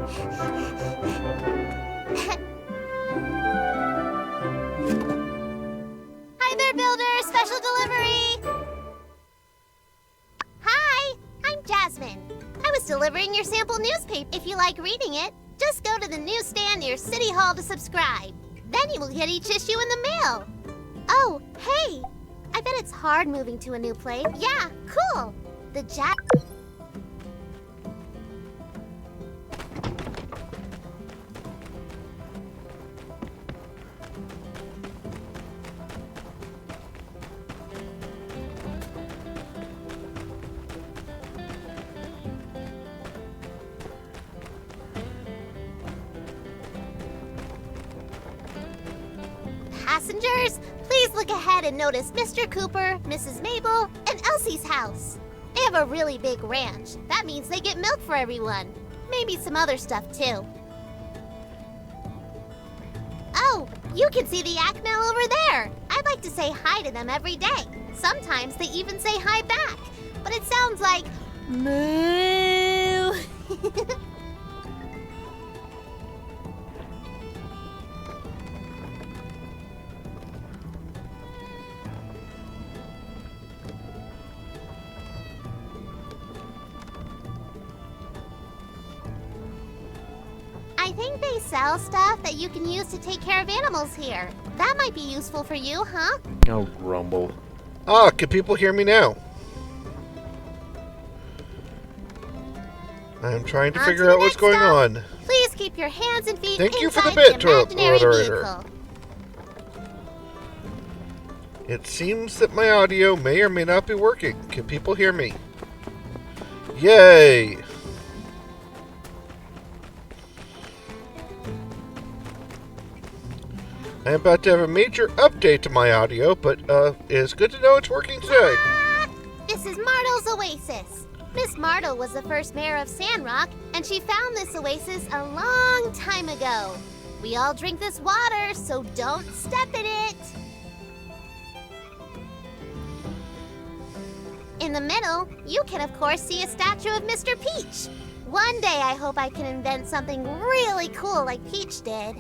Hi there, builder! Special delivery! Hi, I'm Jasmine. I was delivering your sample newspaper. If you like reading it, just go to the newsstand near City Hall to subscribe. Then you will get each issue in the mail. Oh, hey! I bet it's hard moving to a new place. Yeah, cool! The Passengers, please look ahead and notice Mr. Cooper, Mrs. Mabel, and Elsie's house. They have a really big ranch. That means they get milk for everyone. Maybe some other stuff, too. Oh, you can see the yak mail over there. I'd like to say hi to them every day. Sometimes they even say hi back. But it sounds like moo. I think they sell stuff that you can use to take care of animals here. That might be useful for you, huh? Oh, grumble. Ah, can people hear me now? I'm trying to figure out what's going on. Please keep your hands and feet Thank you for the inside bit, imaginary moderator. vehicle. It seems that my audio may or may not be working. Can people hear me? Yay! I'm about to have a major update to my audio, but it's good to know it's working today. This is Martle's Oasis. Miss Martle was the first mayor of Sandrock, and she found this oasis a long time ago. We all drink this water, so don't step in it. In the middle, you can of course see a statue of Mr. Peach. One day I hope I can invent something really cool like Peach did.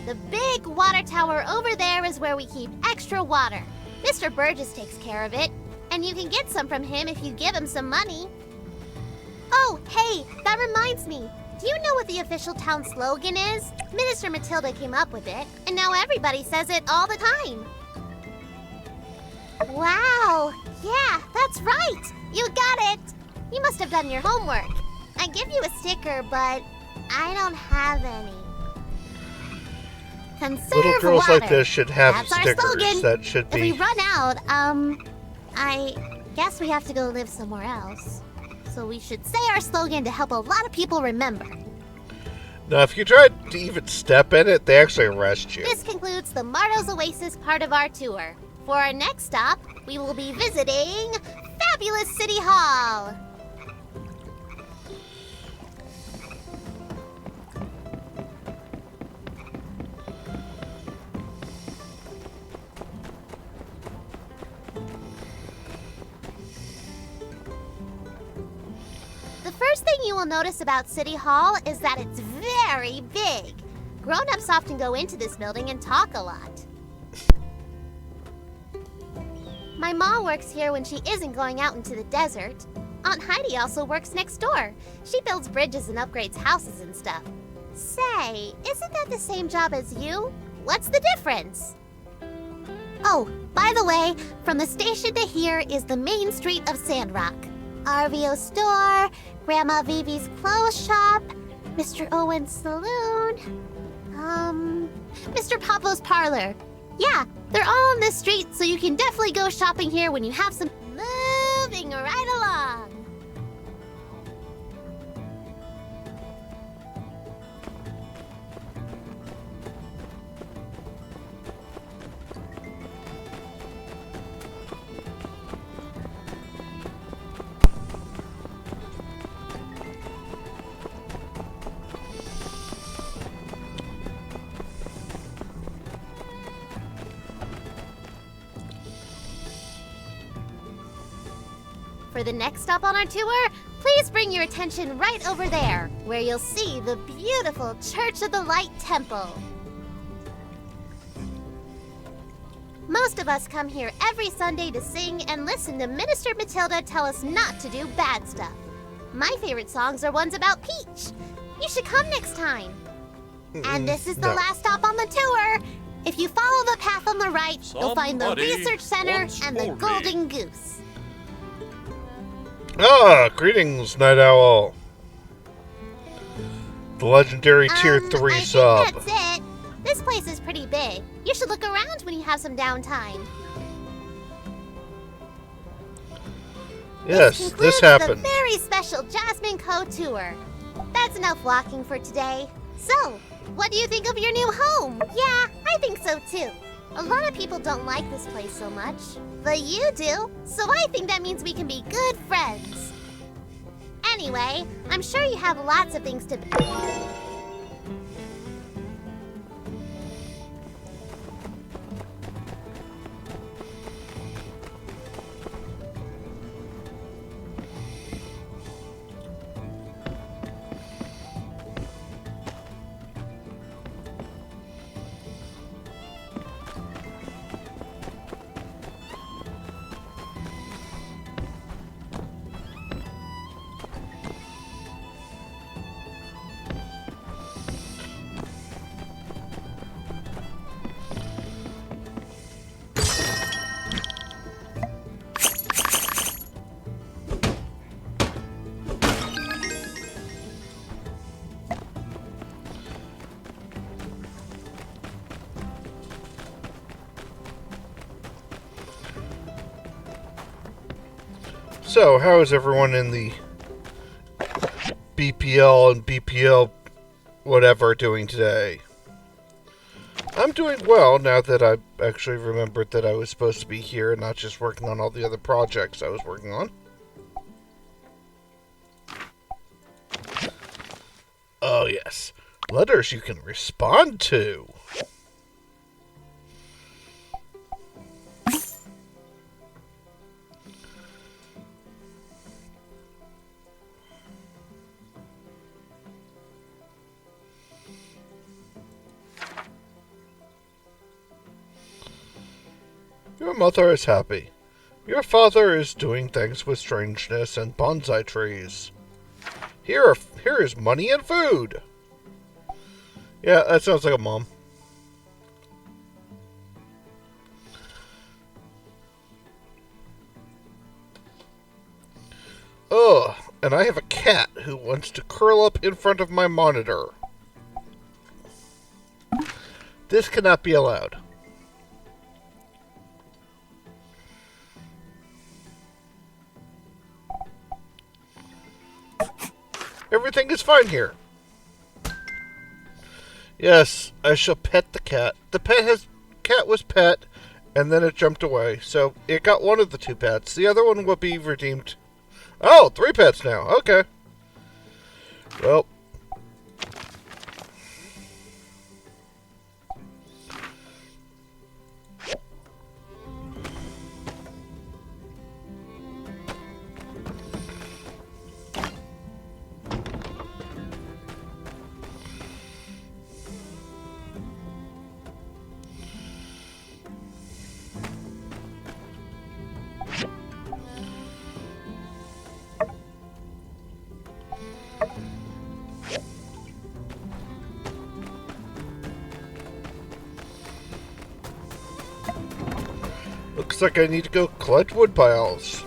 The big water tower over there is where we keep extra water. Mr. Burgess takes care of it, and you can get some from him if you give him some money. Oh, hey, that reminds me. Do you know what the official town slogan is? Minister Matilda came up with it, and now everybody says it all the time. Wow, yeah, that's right. You got it. You must have done your homework. I give you a sticker, but I don't have any. Conserve Little girls water. like this should have That's our stickers. slogan. That should If we be. run out, I guess we have to go live somewhere else. So we should say our slogan to help a lot of people remember. Now, if you try to even step in it, they actually arrest you. This concludes the Martle's Oasis part of our tour. For our next stop, we will be visiting Fabulous City Hall. The first thing you will notice about City Hall is that it's very big. Grown-ups often go into this building and talk a lot. My ma works here when she isn't going out into the desert. Aunt Heidi also works next door. She builds bridges and upgrades houses and stuff. Say, isn't that the same job as you? What's the difference? Oh, by the way, from the station to here is the main street of Sandrock. RVO store, Grandma Vivi's clothes shop, Mr. Owen's saloon, Mr. Papo's parlor. Yeah, they're all on this street, so you can definitely go shopping here when you have some. Moving right along. For the next stop on our tour, Please bring your attention right over there, where you'll see the beautiful Church of the Light Temple. Most of us come here every Sunday to sing and listen to Minister Matilda tell us not to do bad stuff. My favorite songs are ones about Peach. You should come next time. And this is the last stop on the tour. If you follow the path on the right, you'll find the Research Center and the Golden Goose. Ah, greetings, Night Owl. The legendary Tier 3 sub. I think that's it. This place is pretty big. You should look around when you have some downtime. Yes, this happened. The very special Jasmine Co. tour. That's enough walking for today. So, what do you think of your new home? Yeah, I think so too. A lot of people don't like this place so much, but you do, so I think that means we can be good friends. Anyway, I'm sure you have lots of things to do. So, how is everyone in the BPL and BPL whatever doing today? I'm doing well now that I actually remembered that I was supposed to be here and not just working on all the other projects I was working on. Oh yes, letters you can respond to. Your mother is happy. Your father is doing things with strangeness and bonsai trees. Here is money and food. Yeah, that sounds like a mom. Ugh, and I have a cat who wants to curl up in front of my monitor. This cannot be allowed. Everything is fine here. Yes, I shall pet the cat. The cat was pet, and then it jumped away. So it got one of the two pets. The other one will be redeemed. Oh, 3 pets now. Okay. Well. Looks like I need to go collect wood piles.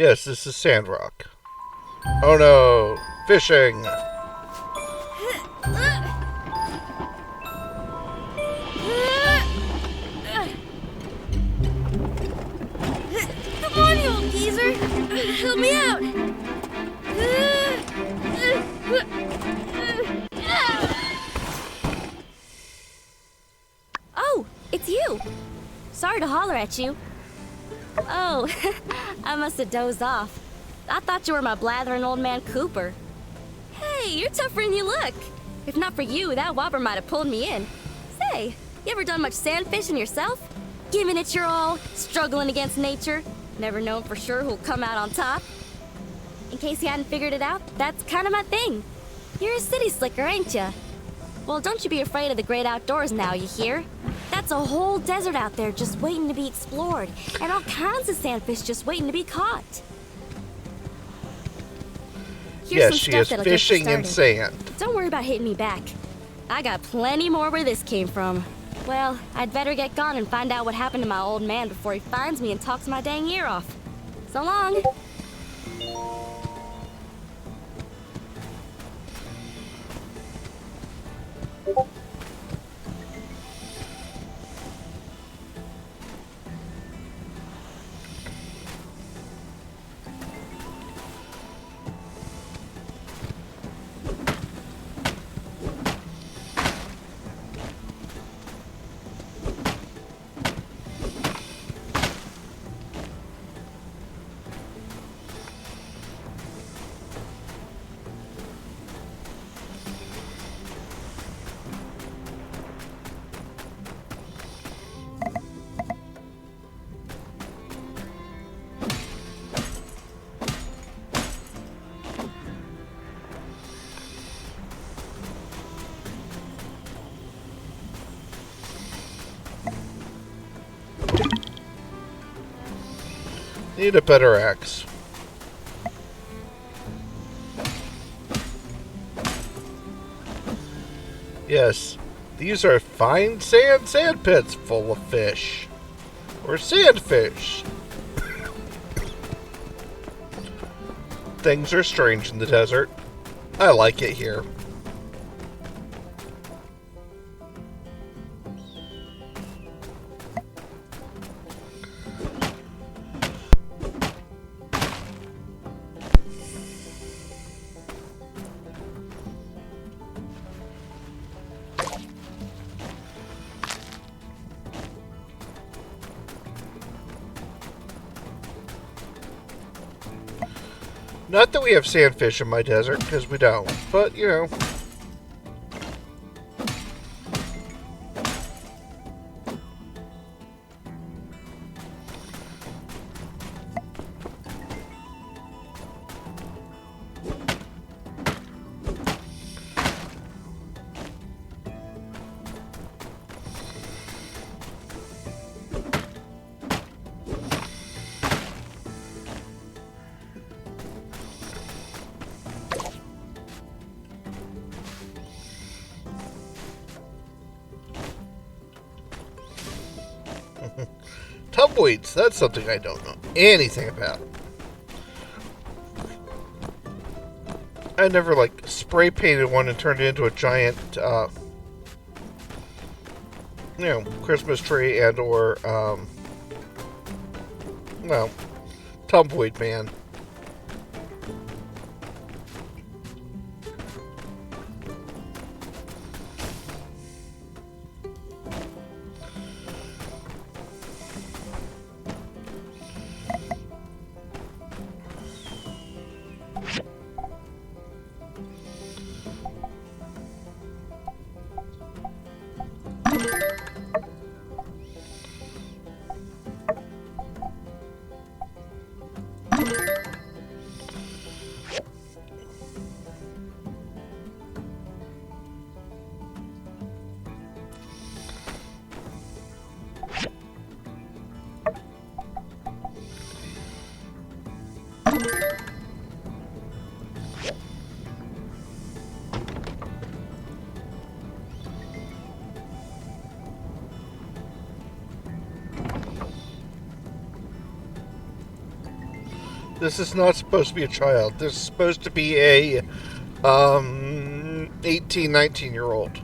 Yes, this is Sandrock. Oh no! Fishing! Come on, you old geezer! Help me out! Oh, it's you! Sorry to holler at you. Oh, I must have dozed off. I thought you were my blathering old man Cooper. Hey, you're tougher than you look. If not for you, that whopper might have pulled me in. Say, you ever done much sand fishing yourself? Giving it your all, struggling against nature, never known for sure who'll come out on top. In case you hadn't figured it out, that's kind of my thing. You're a city slicker, ain't ya? Well, don't you be afraid of the great outdoors now, you hear? That's a whole desert out there just waiting to be explored, and all kinds of sandfish just waiting to be caught. Here's Yes, some she stuff is that'll get you fishing in started. sand. Don't worry about hitting me back. I got plenty more where this came from. Well, I'd better get gone and find out what happened to my old man before he finds me and talks my dang ear off. So long. Need a better axe. Yes, these are fine sand pits full of fish. Or sandfish. Things are strange in the desert. I like it here. Not that we have sandfish in my desert, because we don't. But, you know. Tumbleweeds, that's something I don't know anything about. I never, like, spray painted one and turned it into a giant, you know, Christmas tree and or, well, tumbleweed man. This is not supposed to be a child. This is supposed to be a 18, 19-year-old.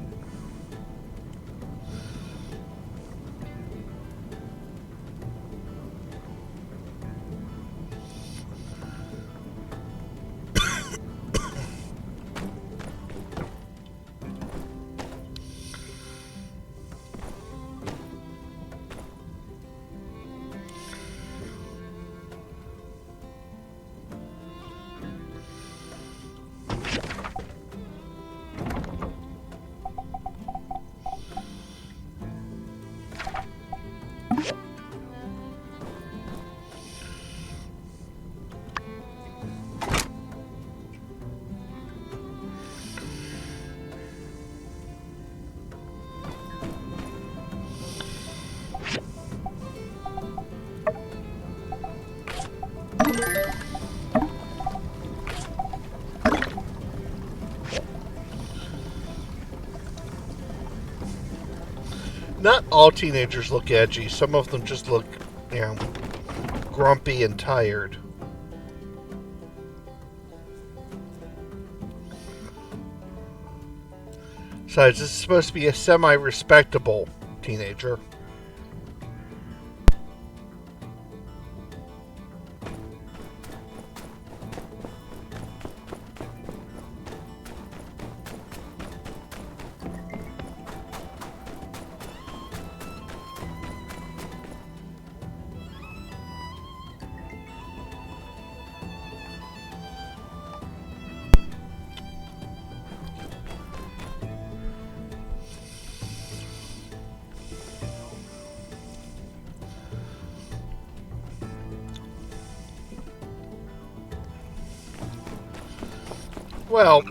Not all teenagers look edgy. Some of them just look, grumpy and tired. Besides, this is supposed to be a semi-respectable teenager. Well,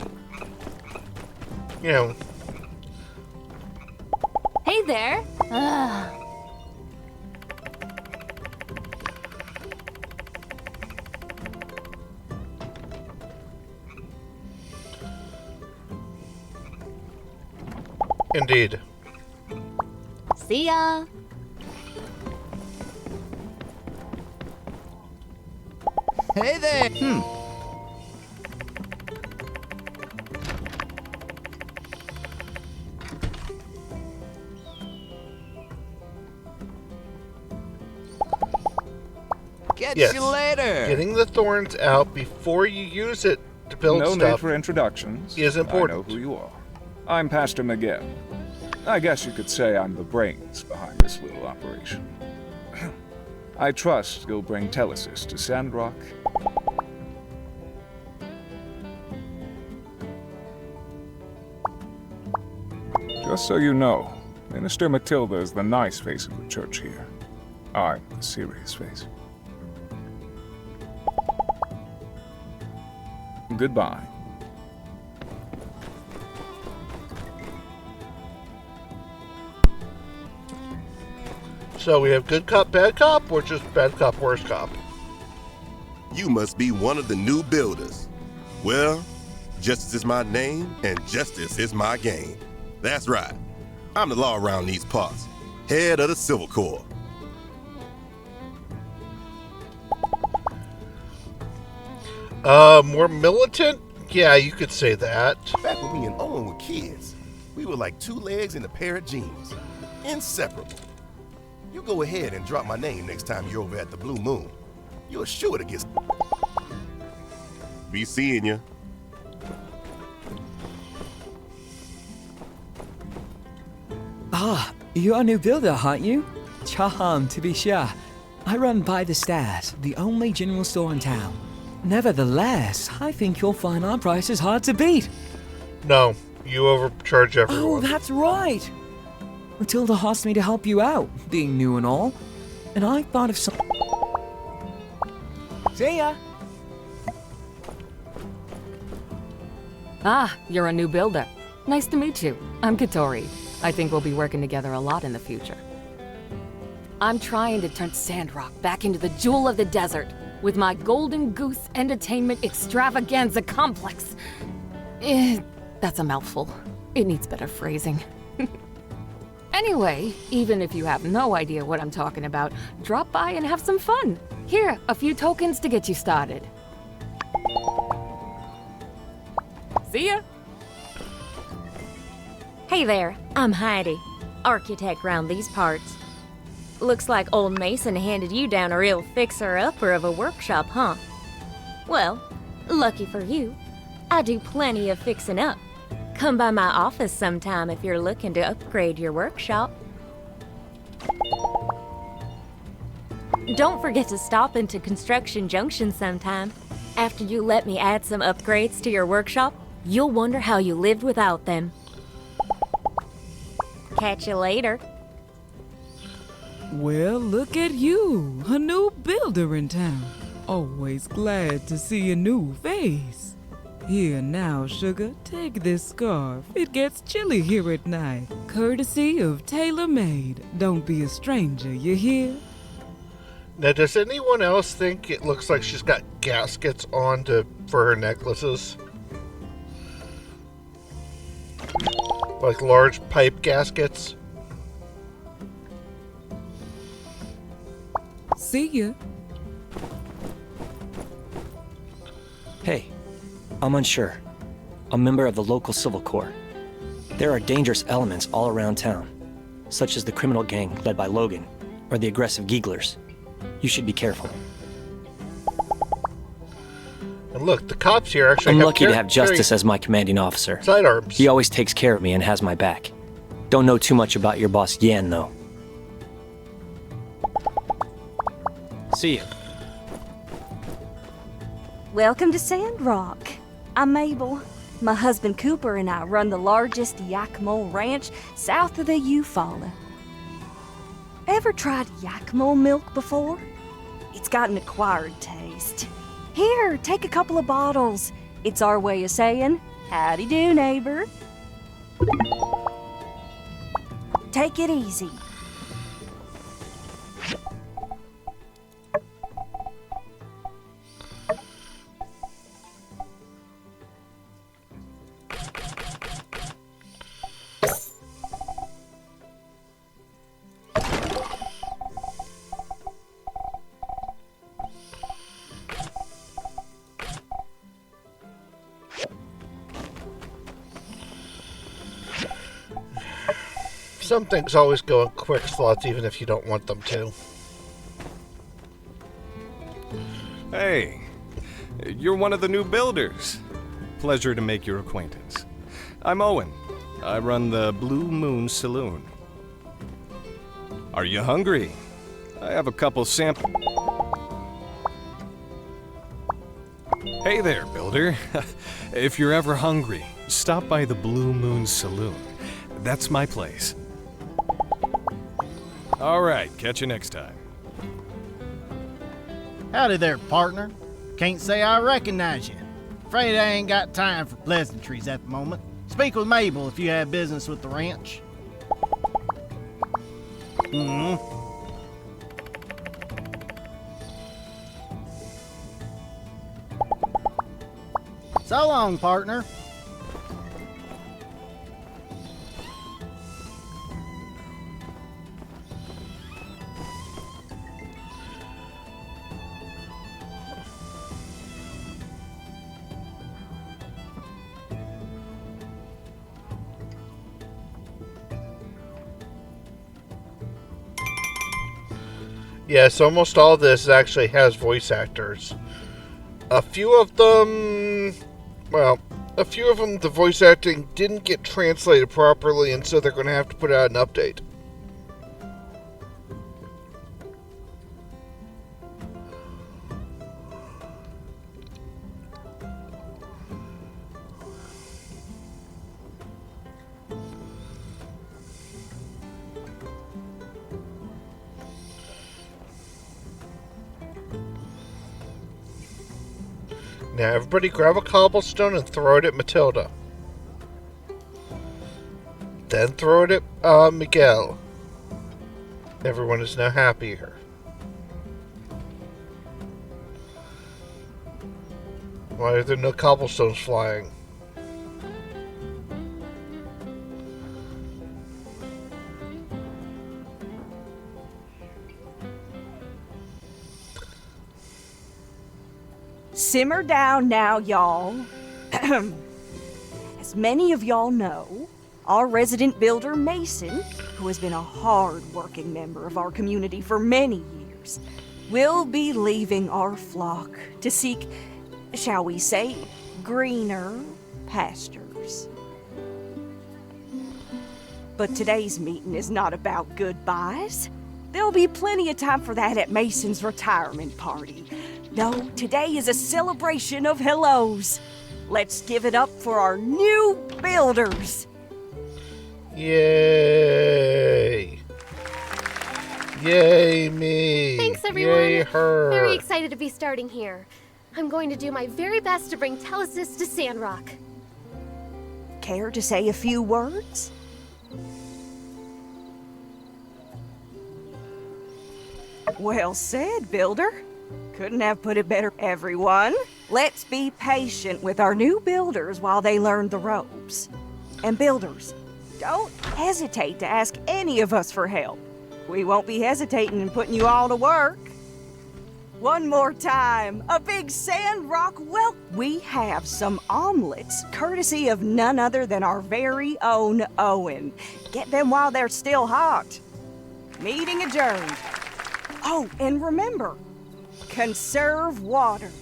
Hey there. Indeed. See ya. Hey there! Catch Yes. you later! Getting the thorns out before you use it to build No need stuff for introductions. is important. I know who you are. I'm Pastor Miguel. I guess you could say I'm the brains behind this little operation. I trust you'll bring Telesis to Sandrock. Just so you know, Minister Matilda is the nice face of the church here. I'm the serious face. Goodbye. So we have good cop, bad cop, or just bad cop, worse cop? You must be one of the new builders. Well, justice is my name, and justice is my game. That's right. I'm the law around these parts, head of the Civil Corps. More militant? Yeah, you could say that. Back when me and Owen were kids, we were like two legs in a pair of jeans. Inseparable. You go ahead and drop my name next time you're over at the Blue Moon. You're sure to get... Be seeing you. Ah, you're a new builder, aren't you? Charmed, to be sure. I run by the stairs, the only general store in town. Nevertheless, I think you'll find our prices hard to beat. No, you overcharge Oh, everyone. that's right. Matilda asked me to help you out, being new and all. And I thought of some... See ya! Ah, you're a new builder. Nice to meet you. I'm Katori. I think we'll be working together a lot in the future. I'm trying to turn Sandrock back into the jewel of the desert with my Golden Goose Entertainment Extravaganza Complex. That's a mouthful. It needs better phrasing. Anyway, even if you have no idea what I'm talking about, drop by and have some fun. Here, a few tokens to get you started. See ya! Hey there, I'm Heidi, architect round these parts. Looks like old Mason handed you down a real fixer-upper of a workshop, huh? Well, lucky for you, I do plenty of fixing up. Come by my office sometime if you're looking to upgrade your workshop. Don't forget to stop into Construction Junction sometime. After you let me add some upgrades to your workshop, you'll wonder how you lived without them. Catch you later. Well, look at you, a new builder in town. Always glad to see a new face. Here now, sugar, take this scarf. It gets chilly here at night. Courtesy of Tailor Made. Don't be a stranger, you hear? Now, does anyone else think it looks like she's got gaskets on for her necklaces? Like large pipe gaskets? See ya. Hey, I'm unsure. A member of the local civil corps. There are dangerous elements all around town, such as the criminal gang led by Logan, or the aggressive Geeglers. You should be careful. And look, the cops here actually I'm have lucky to have Justice as my commanding officer. sidearms. He always takes care of me and has my back. Don't know too much about your boss Yan, though. See you. Welcome to Sandrock. I'm Mabel. My husband Cooper and I run the largest Yakima ranch south of the Eufaula. Ever tried Yakima milk before? It's got an acquired taste. Here, take a couple of bottles. It's our way of saying, howdy do, neighbor. Take it easy. Some things always go in quick slots even if you don't want them to. Hey, you're one of the new builders. Pleasure to make your acquaintance. I'm Owen. I run the Blue Moon Saloon. Are you hungry? I have a couple samples. Hey there, builder. If you're ever hungry, stop by the Blue Moon Saloon. That's my place. All right, catch you next time. Howdy there, partner. Can't say I recognize you. Afraid I ain't got time for pleasantries at the moment. Speak with Mabel if you have business with the ranch. So long, partner. Yes, almost all this actually has voice actors. A few of them, the voice acting didn't get translated properly, and so they're going to have to put out an update. Now everybody grab a cobblestone and throw it at Matilda. Then throw it at Miguel. Everyone is now happier. Why are there no cobblestones flying? simmer down now, y'all. As many of y'all know, our resident builder, Mason, who has been a hard-working member of our community for many years, will be leaving our flock to seek, shall we say, greener pastures. But today's meeting is not about goodbyes. There'll be plenty of time for that at Mason's retirement party. No, today is a celebration of hellos. Let's give it up for our new builders. Yay! Yay me! Thanks, everyone. Yay her! Very excited to be starting here. I'm going to do my very best to bring Telesis to Sandrock. Care to say a few words? Well said, Builder. Couldn't have put it better, everyone. Let's be patient with our new builders while they learn the ropes. And builders, don't hesitate to ask any of us for help. We won't be hesitating in putting you all to work. One more time, a big Sandrock welcome. We have some omelets, courtesy of none other than our very own Owen. Get them while they're still hot. Meeting adjourned. Oh, and remember, conserve water.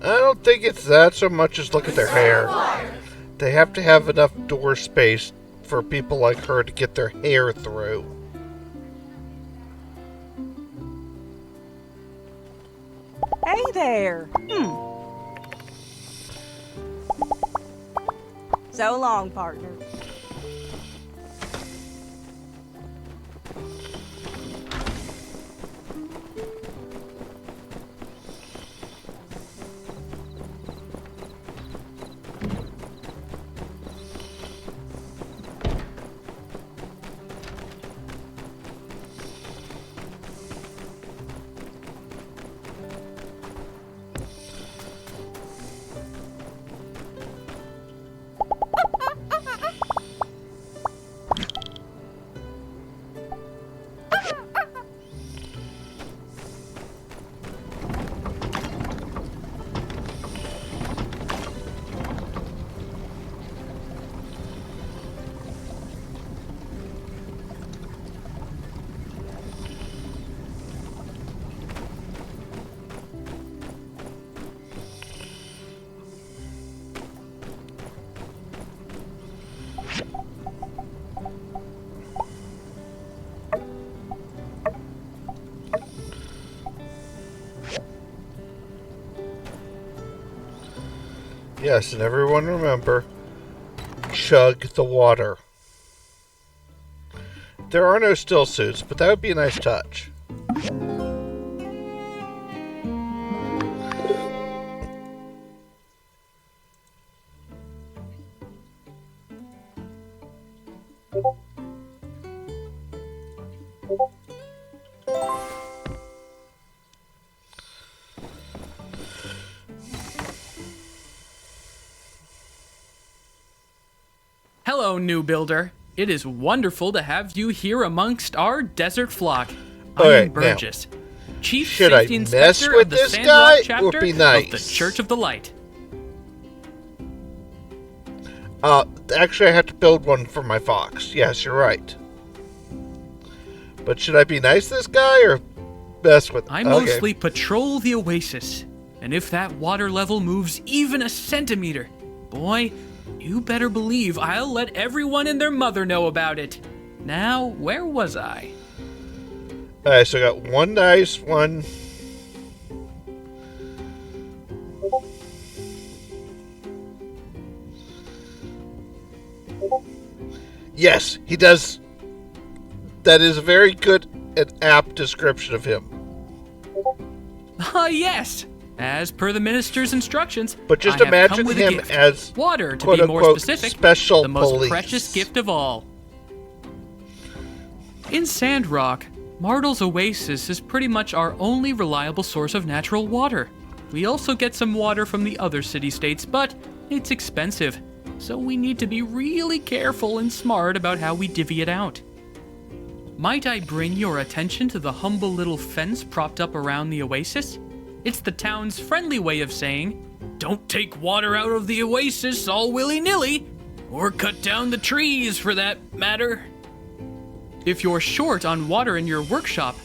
I don't think it's that so much as look at their hair. They have to have enough door space for people like her to get their hair through. Hey there. So long, partner. Yes, and everyone remember, chug the water. There are no still suits, but that would be a nice touch. Hello, new builder. It is wonderful to have you here amongst our desert flock. Okay, I'm Burgess, Chief should I Safety mess Inspector with of the this Sandrock guy? chapter Would be of nice. the Church of the Light. Actually, I have to build one for my fox. Yes, you're right. But should I be nice to this guy or mess with? I mostly patrol the oasis, and if that water level moves even a centimeter, boy, you better believe I'll let everyone and their mother know about it. Now, where was I? Alright, so I got one nice one. Yes, he does. That is a very good and apt description of him. Yes! As per the minister's instructions, But just I have come imagine with a him gift. as water, to quote be more unquote specific, special the most police. precious gift of all. In Sandrock, Mardle's oasis is pretty much our only reliable source of natural water. We also get some water from the other city-states, but it's expensive, so we need to be really careful and smart about how we divvy it out. Might I bring your attention to the humble little fence propped up around the oasis? It's the town's friendly way of saying, don't take water out of the oasis all willy-nilly, or cut down the trees for that matter. If you're short on water in your workshop,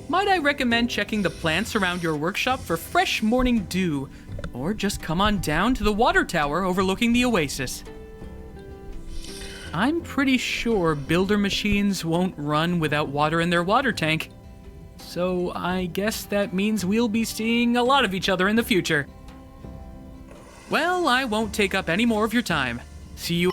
might I recommend checking the plants around your workshop for fresh morning dew, or just come on down to the water tower overlooking the oasis. I'm pretty sure builder machines won't run without water in their water tank, so I guess that means we'll be seeing a lot of each other in the future. Well, I won't take up any more of your time. See you.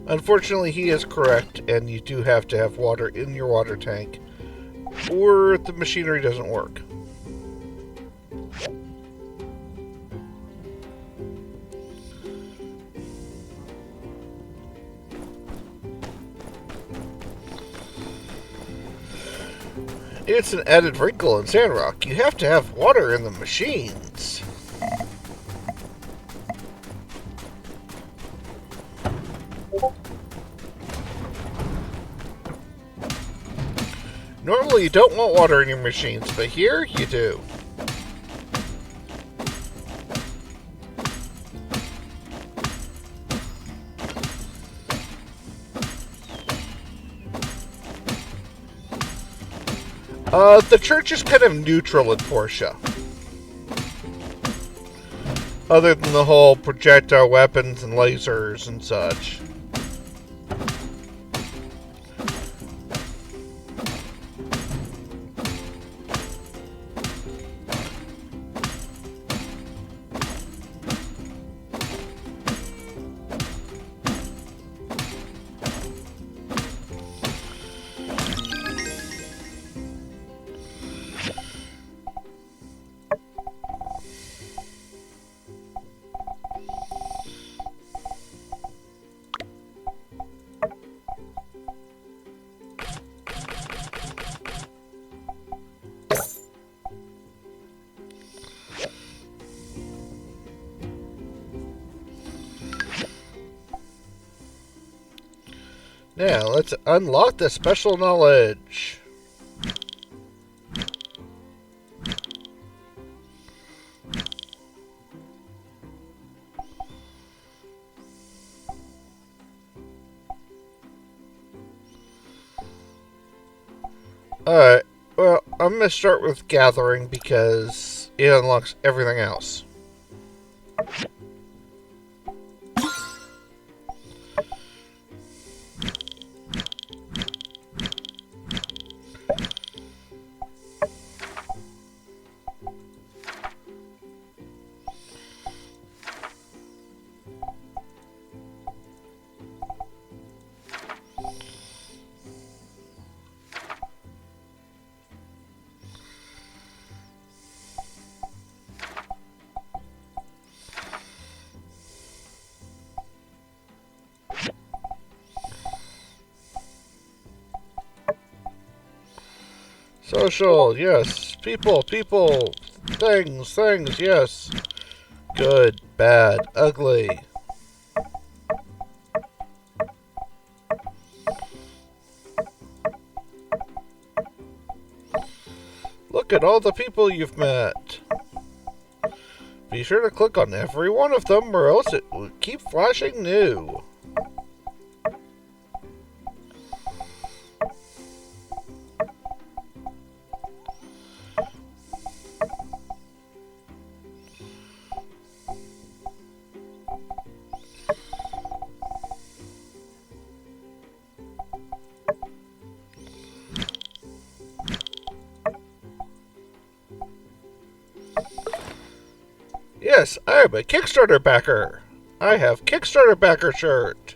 Unfortunately, he is correct, and you do have to have water in your water tank, or the machinery doesn't work. It's an added wrinkle in Sandrock. You have to have water in the machines. Normally you don't want water in your machines, but here you do. The church is kind of neutral in Portia. Other than the whole projectile weapons and lasers and such. Now, let's unlock the special knowledge. Alright, well, I'm going to start with gathering because it unlocks everything else. Social, yes. People, people. Things, yes. Good, bad, ugly. Look at all the people you've met. Be sure to click on every one of them or else it will keep flashing new. Yes, I am a Kickstarter backer. I have Kickstarter backer shirt.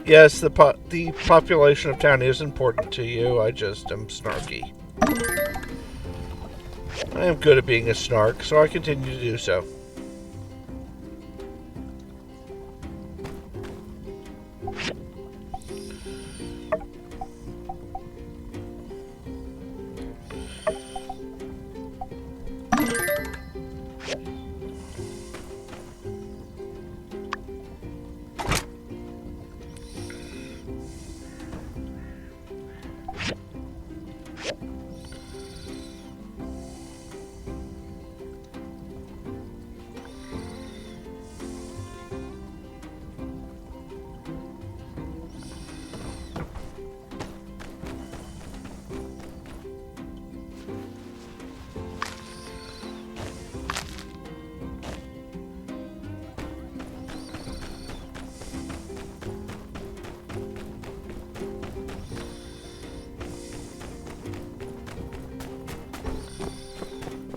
Yes, the population of town is important to you. I just am snarky. I am good at being a snark, so I continue to do so.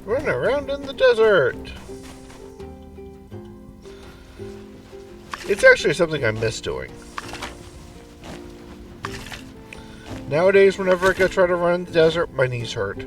Running around in the desert. It's actually something I miss doing. Nowadays, whenever I go try to run in the desert, my knees hurt.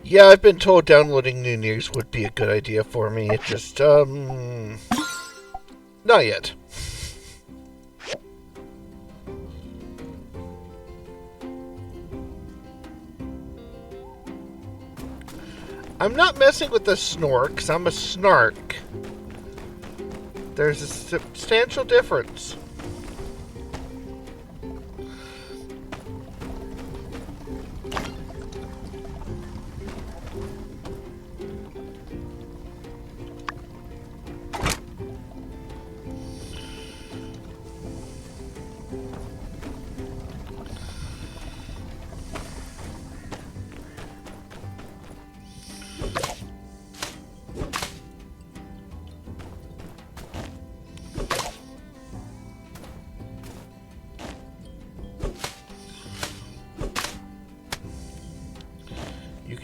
Yeah, I've been told downloading new news would be a good idea for me. It just, not yet. I'm not messing with the snorks, I'm a snark. There's a substantial difference.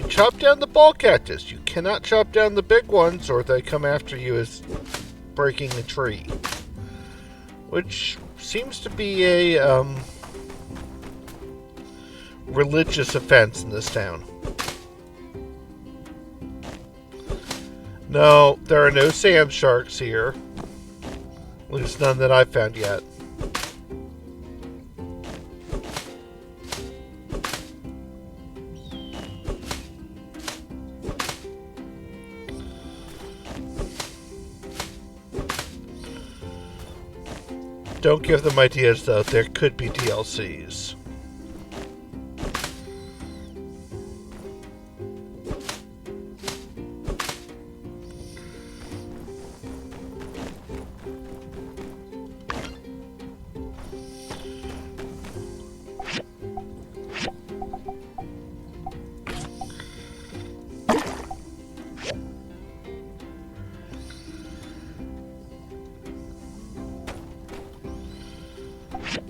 Chop down the ball cactus. You cannot chop down the big ones or they come after you as breaking the tree. Which seems to be a religious offense in this town. No, there are no sand sharks here. At least none that I've found yet. Don't give them ideas, though. There could be DLCs.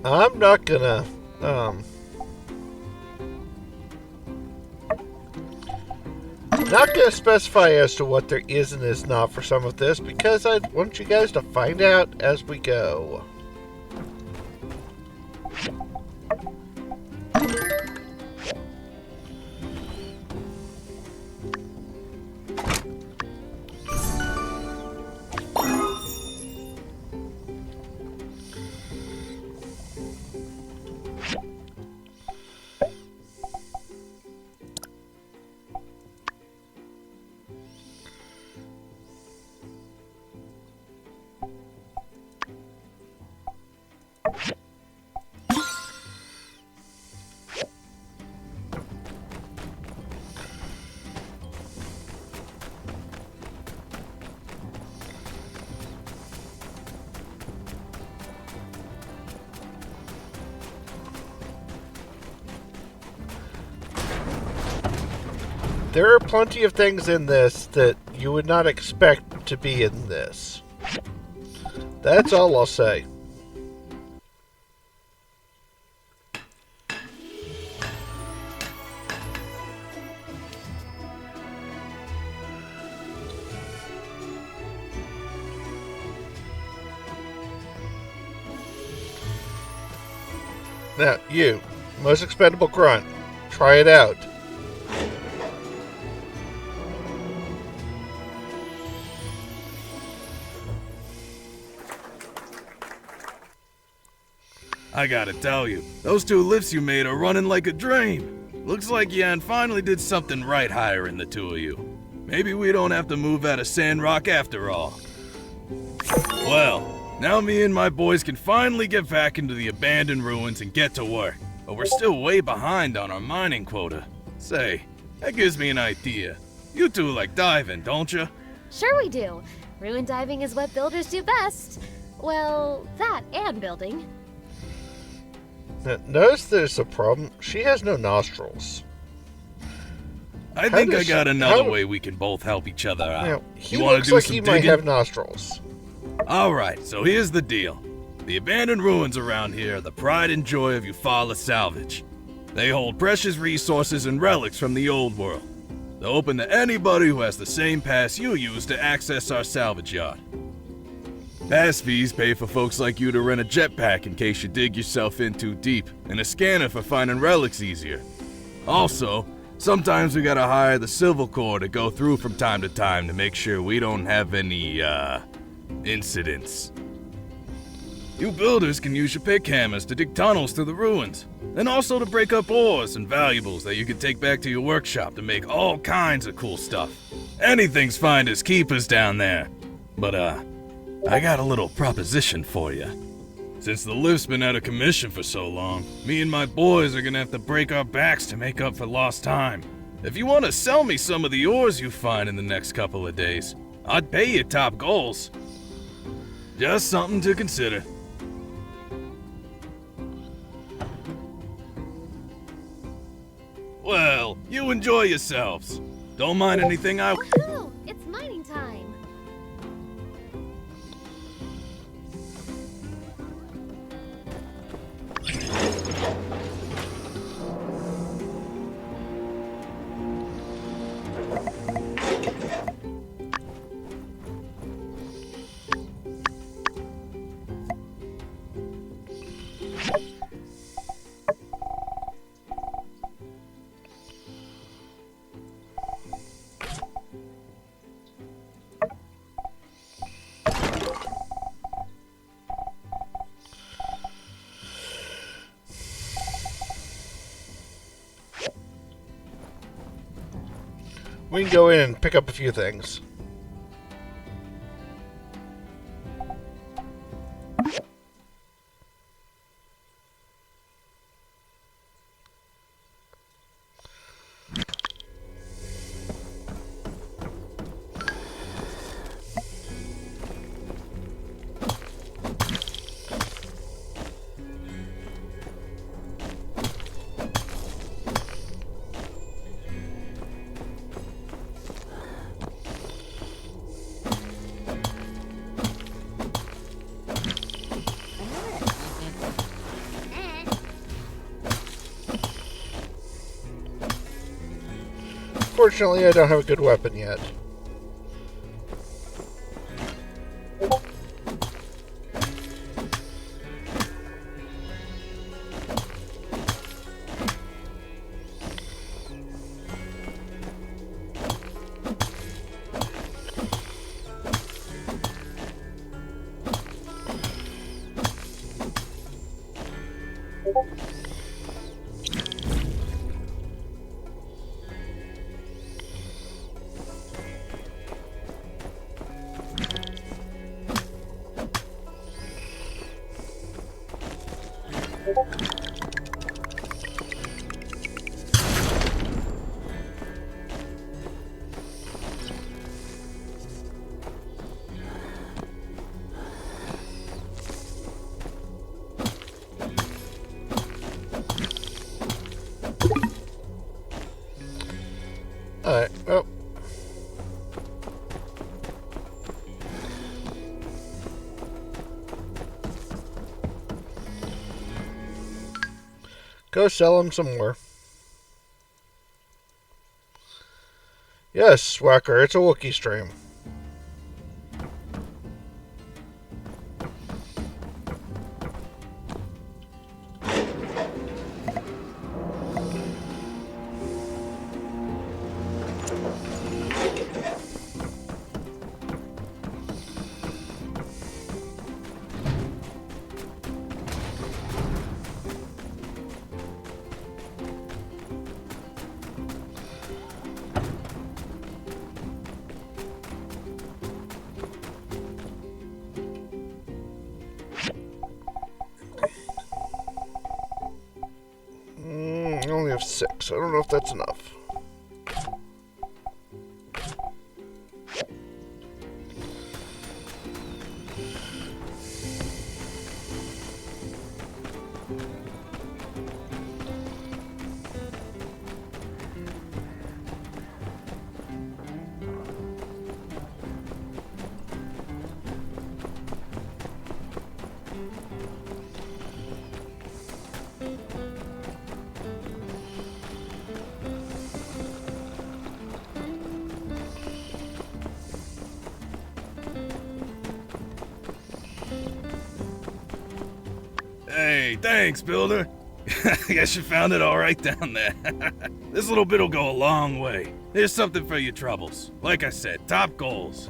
I'm not gonna, not gonna specify as to what there is and is not for some of this because I want you guys to find out as we go. There are plenty of things in this that you would not expect to be in this. That's all I'll say. Now, you, most expendable grunt, try it out. I gotta tell you, those 2 lifts you made are running like a dream. Looks like Yan finally did something right hiring the 2 of you. Maybe we don't have to move out of Sandrock after all. Well, now me and my boys can finally get back into the abandoned ruins and get to work. But we're still way behind on our mining quota. Say, that gives me an idea. You 2 like diving, don't you? Sure we do. Ruin diving is what builders do best. Well, that and building. Now, notice there's a problem. She has no nostrils. I think I got another way we can both help each other out. Now, he You wanna looks do like some he digging? might have nostrils. Alright, so here's the deal. The abandoned ruins around here are the pride and joy of Eufaula salvage. They hold precious resources and relics from the old world. They're open to anybody who has the same pass you use to access our salvage yard. Pass fees pay for folks like you to rent a jetpack in case you dig yourself in too deep, and a scanner for finding relics easier. Also, sometimes we gotta hire the Civil Corps to go through from time to time to make sure we don't have any, incidents. You builders can use your pick hammers to dig tunnels through the ruins, and also to break up ores and valuables that you can take back to your workshop to make all kinds of cool stuff. Anything's finders keepers down there. But, I got a little proposition for you. Since the lift's been out of commission for so long, me and my boys are gonna have to break our backs to make up for lost time. If you want to sell me some of the ores you find in the next couple of days, I'd pay you top goals. Just something to consider. Well, you enjoy yourselves. Don't mind anything I... Woohoo! It's mining time. We can go in and pick up a few things. Fortunately, I don't have a good weapon yet. Alright. Go sell him some more. Yes, Whacker, it's a Wookiee stream. I only have 6. I don't know if that's enough. Hey, thanks, Builder. Guess you found it all right down there. This little bit'll go a long way. Here's something for your troubles. Like I said, top goals.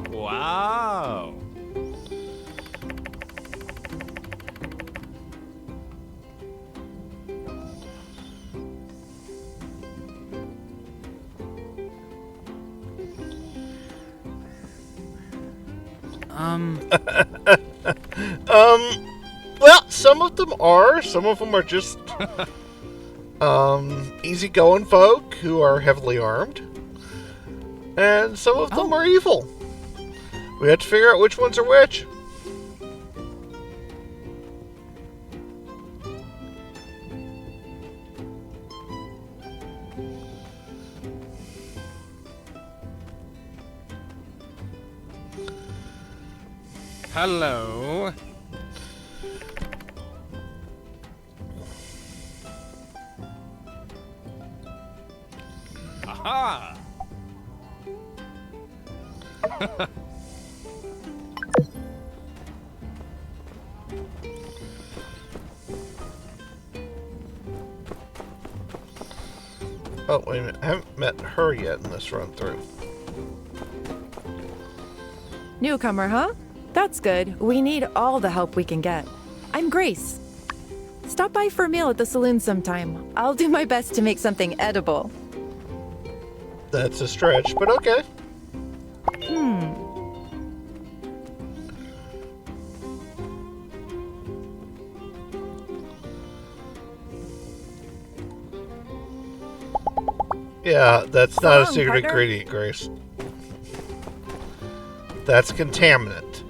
Wow. Well, some of them are. Some of them are just, easygoing folk who are heavily armed. And some of them are evil. We have to figure out which ones are which. Hello. Aha! Oh, wait a minute. I haven't met her yet in this run through. Newcomer, huh? That's good. We need all the help we can get. I'm Grace. Stop by for a meal at the saloon sometime. I'll do my best to make something edible. That's a stretch, but okay. Yeah, that's not a secret ingredient, Grace. That's contaminant.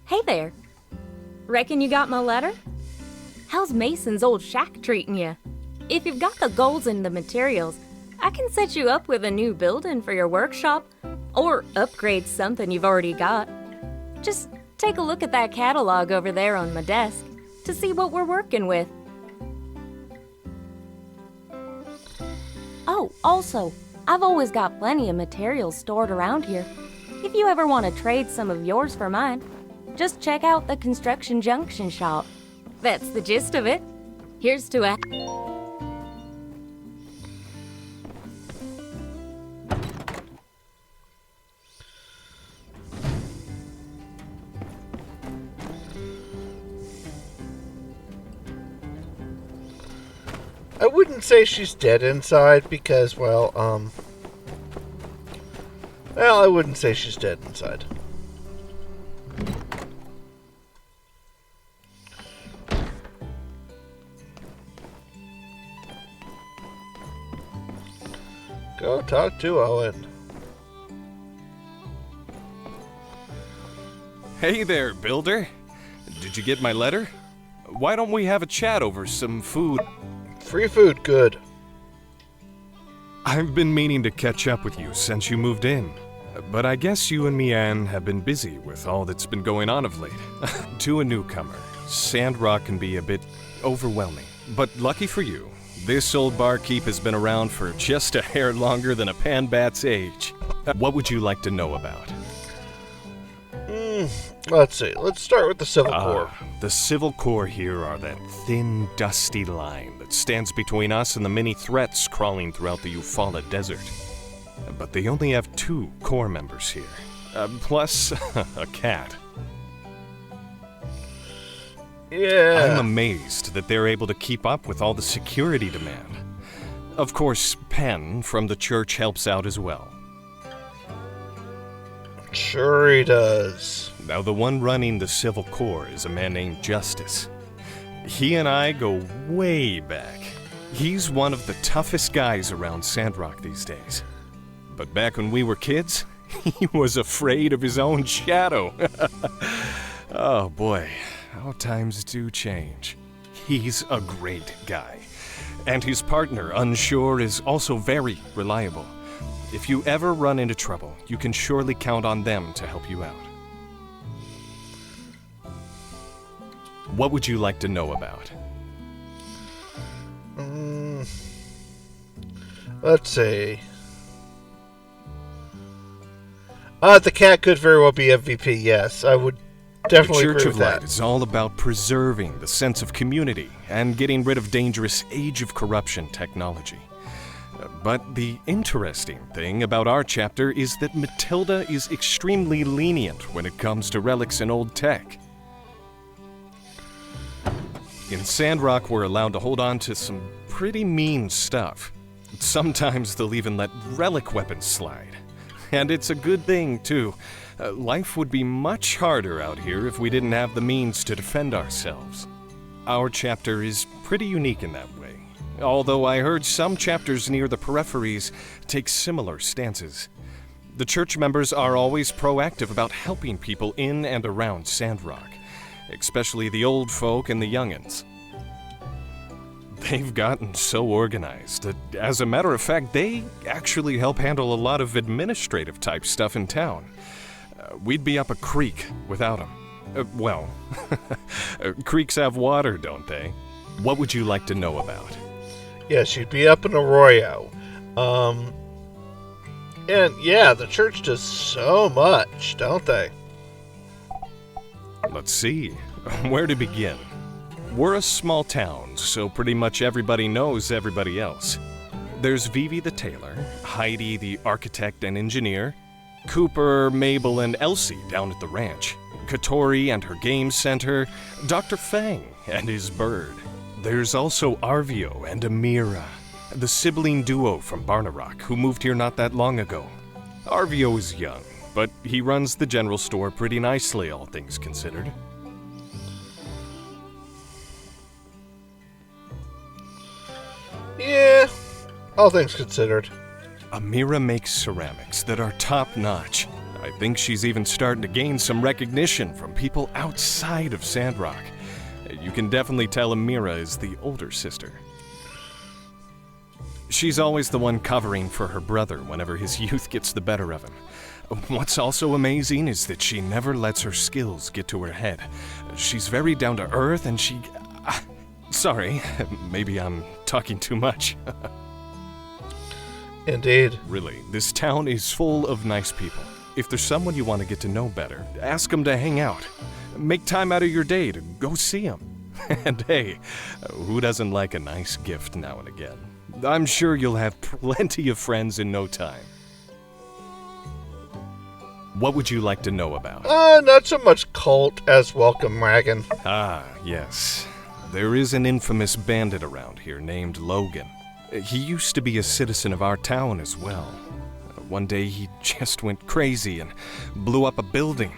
Hey there. Reckon you got my letter? How's Mason's old shack treating you? If you've got the golds and the materials, I can set you up with a new building for your workshop, or upgrade something you've already got. Just take a look at that catalog over there on my desk to see what we're working with. Oh, also, I've always got plenty of materials stored around here. If you ever want to trade some of yours for mine, Just check out the construction junction shop. That's the gist of it. Here's to a... I wouldn't say she's dead inside because, well, I wouldn't say she's dead inside. Go talk to Owen. Hey there, builder. Did you get my letter? Why don't we have a chat over some food? Free food, good. I've been meaning to catch up with you since you moved in. But I guess you and Mianne have been busy with all that's been going on of late. To a newcomer, Sandrock can be a bit overwhelming. But lucky for you, this old barkeep has been around for just a hair longer than a panbat's age. What would you like to know about? Let's see. Let's start with the Civil Corps. The Civil Corps here are that thin, dusty line that stands between us and the many threats crawling throughout the Eufaula Desert. But they only have 2 Corps members here, plus a cat. Yeah. I'm amazed that they're able to keep up with all the security demand. Of course, Penn from the church helps out as well. Sure he does. Now, the one running the Civil Corps is a man named Justice. He and I go way back. He's one of the toughest guys around Sandrock these days. But back when we were kids, he was afraid of his own shadow. Oh boy, how times do change. He's a great guy. And his partner, Unsure, is also very reliable. If you ever run into trouble, you can surely count on them to help you out. What would you like to know about? Let's see. The cat could very well be MVP, yes. I would definitely agree with that. The Church of Light is all about preserving the sense of community and getting rid of dangerous Age of Corruption technology. But the interesting thing about our chapter is that Matilda is extremely lenient when it comes to relics and old tech. In Sandrock, we're allowed to hold on to some pretty mean stuff. Sometimes they'll even let relic weapons slide. And it's a good thing, too. Life would be much harder out here if we didn't have the means to defend ourselves. Our chapter is pretty unique in that way. Although I heard some chapters near the peripheries take similar stances. The church members are always proactive about helping people in and around Sandrock, especially the old folk and the youngins. They've gotten so organized that, as a matter of fact, they actually help handle a lot of administrative type stuff in town. We'd be up a creek without them. Well, creeks have water, don't they? What would you like to know about? Yes, you'd be up an arroyo. And yeah, the church does so much, don't they? Let's see. Where to begin? We're a small town, so pretty much everybody knows everybody else. There's Vivi the tailor, Heidi the architect and engineer, Cooper, Mabel, and Elsie down at the ranch, Katori and her game center, Dr. Fang and his bird. There's also Arvio and Amira, the sibling duo from Barnarock who moved here not that long ago. Arvio is young, but he runs the general store pretty nicely, all things considered. Yeah, all things considered. Amira makes ceramics that are top-notch. I think she's even starting to gain some recognition from people outside of Sandrock. You can definitely tell Amira is the older sister. She's always the one covering for her brother whenever his youth gets the better of him. What's also amazing is that she never lets her skills get to her head. She's very down to earth and she... sorry, maybe I'm talking too much. Indeed. Really, this town is full of nice people. If there's someone you want to get to know better, ask them to hang out. Make time out of your day to go see him. And hey, who doesn't like a nice gift now and again? I'm sure you'll have plenty of friends in no time. What would you like to know about? Not so much cult as welcome wagon. Ah, yes. There is an infamous bandit around here named Logan. He used to be a citizen of our town as well. One day he just went crazy and blew up a building.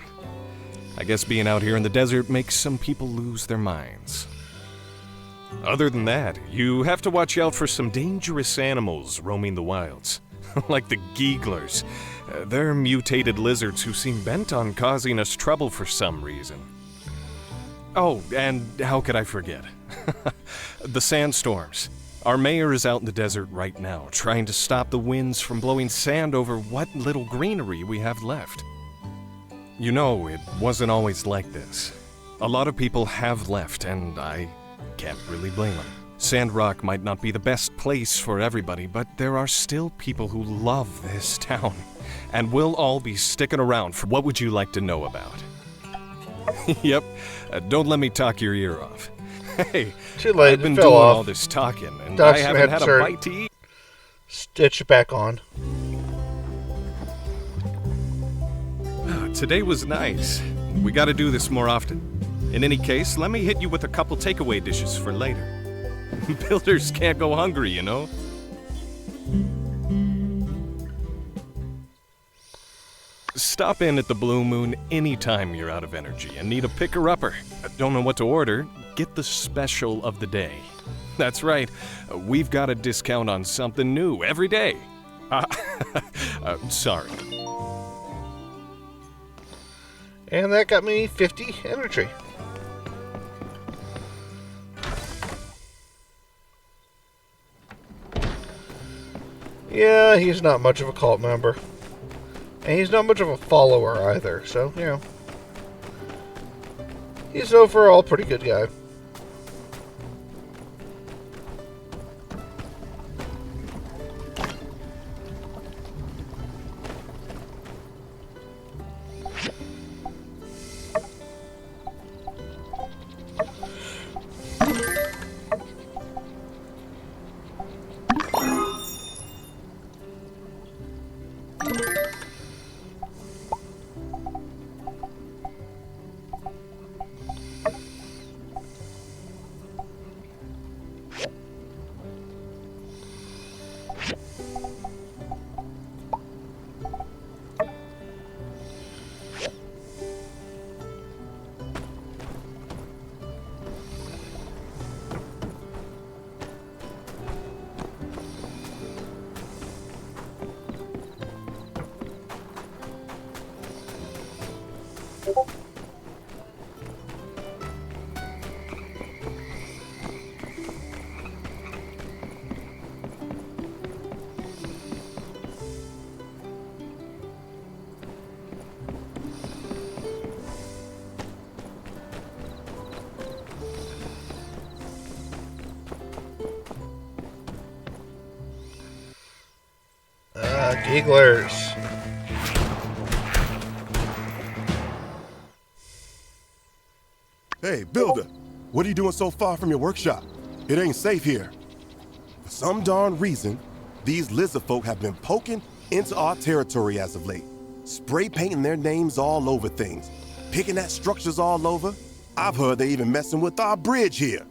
I guess being out here in the desert makes some people lose their minds. Other than that, you have to watch out for some dangerous animals roaming the wilds, like the Geeglers. They're mutated lizards who seem bent on causing us trouble for some reason. Oh, and how could I forget? The sandstorms. Our mayor is out in the desert right now, trying to stop the winds from blowing sand over what little greenery we have left. You know, it wasn't always like this. A lot of people have left, and I can't really blame them. Sandrock might not be the best place for everybody, but there are still people who love this town, and we'll all be sticking around for what would you like to know about. Yep, don't let me talk your ear off. Hey, too late, I've been it doing fell off. all this talking, and Docs I haven't had a to bite to eat. Stitch it back on. Today was nice. We gotta do this more often. In any case, let me hit you with a couple takeaway dishes for later. Builders can't go hungry, you know? Stop in at the Blue Moon anytime you're out of energy and need a picker-upper. Don't know what to order? Get the special of the day. That's right, we've got a discount on something new every day. Sorry. And that got me 50 energy. Yeah, he's not much of a cult member. And he's not much of a follower either, so, you know. He's an overall pretty good guy. Geeglers. Hey, builder, what are you doing so far from your workshop? It ain't safe here. For some darn reason, these lizard folk have been poking into our territory as of late, spray painting their names all over things, picking at structures all over. I've heard they even messing with our bridge here.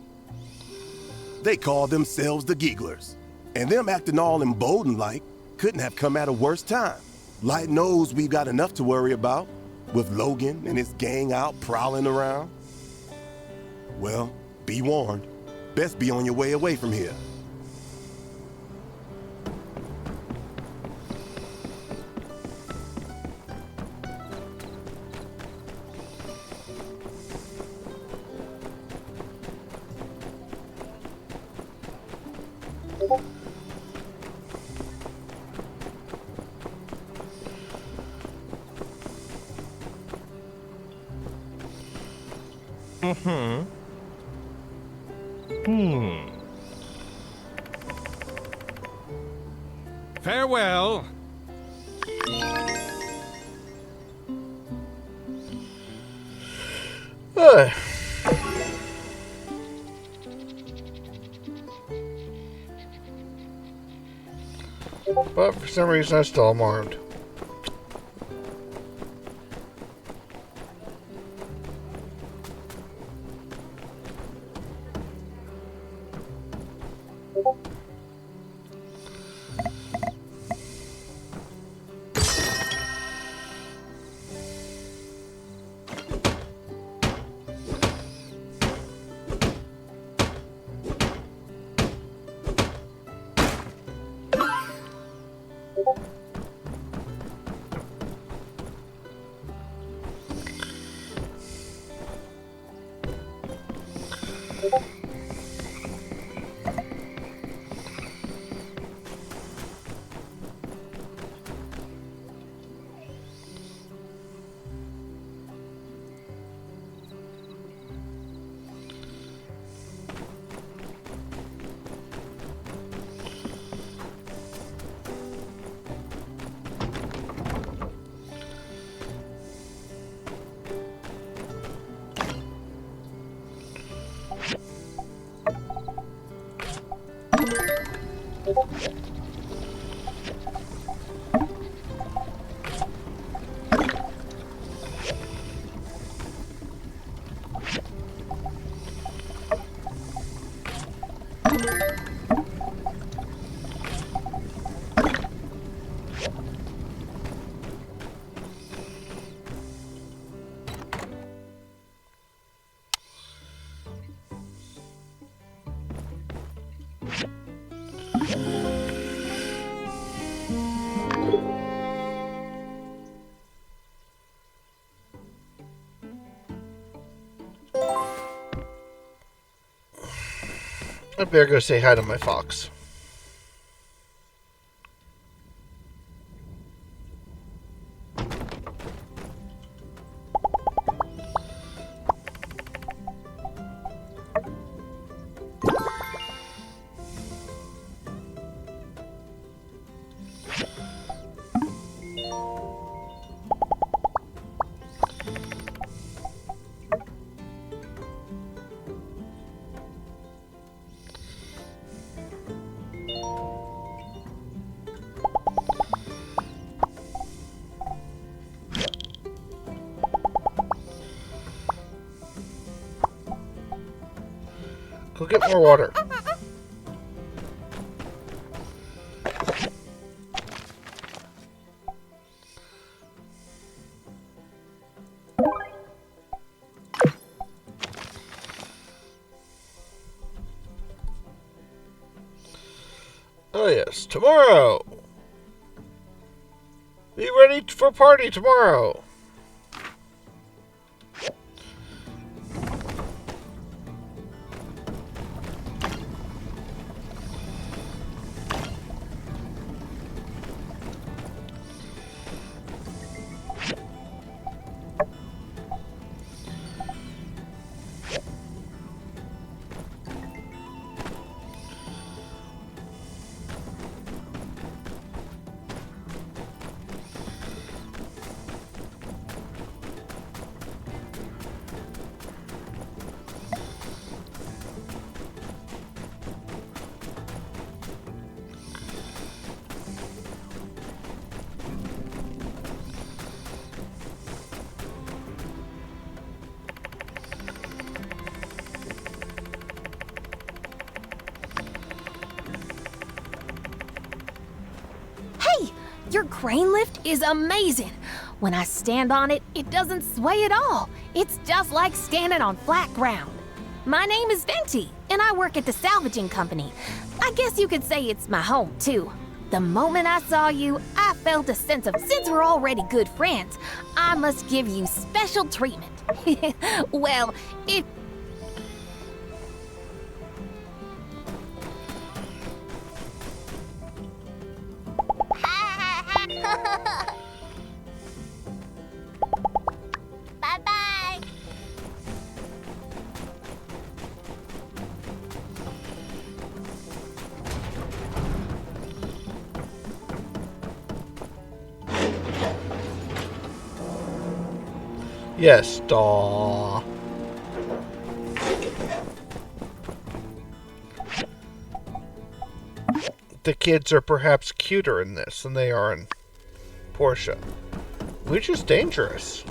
They call themselves the Geeglers, and them acting all emboldened like couldn't have come at a worse time. Light knows we've got enough to worry about, with Logan and his gang out prowling around. Well, be warned. Best be on your way away from here. Farewell. But for some reason I still am armed. I better go say hi to my fox. Go get more water. Oh yes, tomorrow. Be ready for party tomorrow. Your crane lift is amazing. When I stand on it, it doesn't sway at all. It's just like standing on flat ground. My name is Venti, and I work at the salvaging company. I guess you could say it's my home, too. The moment I saw you, I felt a sense of, since we're already good friends, I must give you special treatment. Well, if... Bye-bye. Yes, daw. the kids are perhaps cuter in this than they are in Portia, which is dangerous.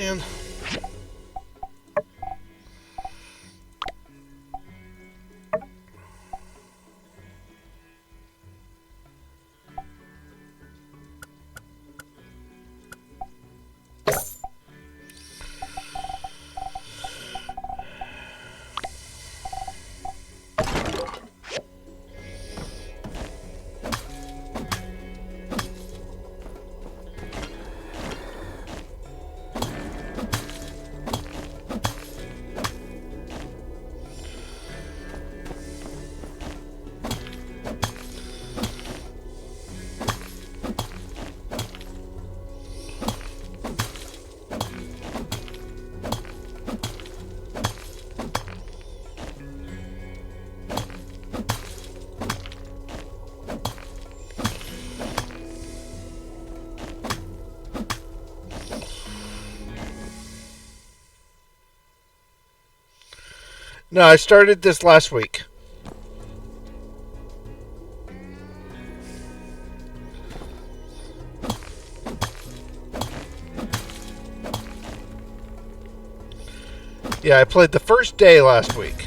Man. No, I started this last week. Yeah, I played the first day last week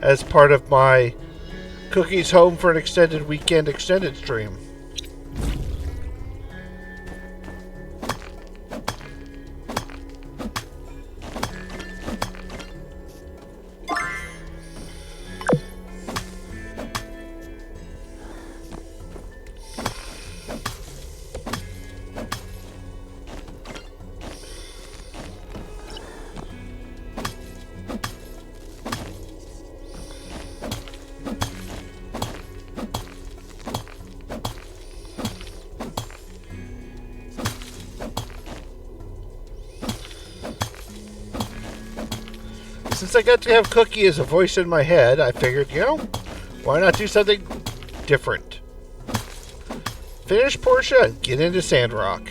as part of my Cookies Home for an Extended Weekend extended stream. Since I got to have Cookie as a voice in my head, I figured, why not do something different? Finish Portia and get into Sandrock.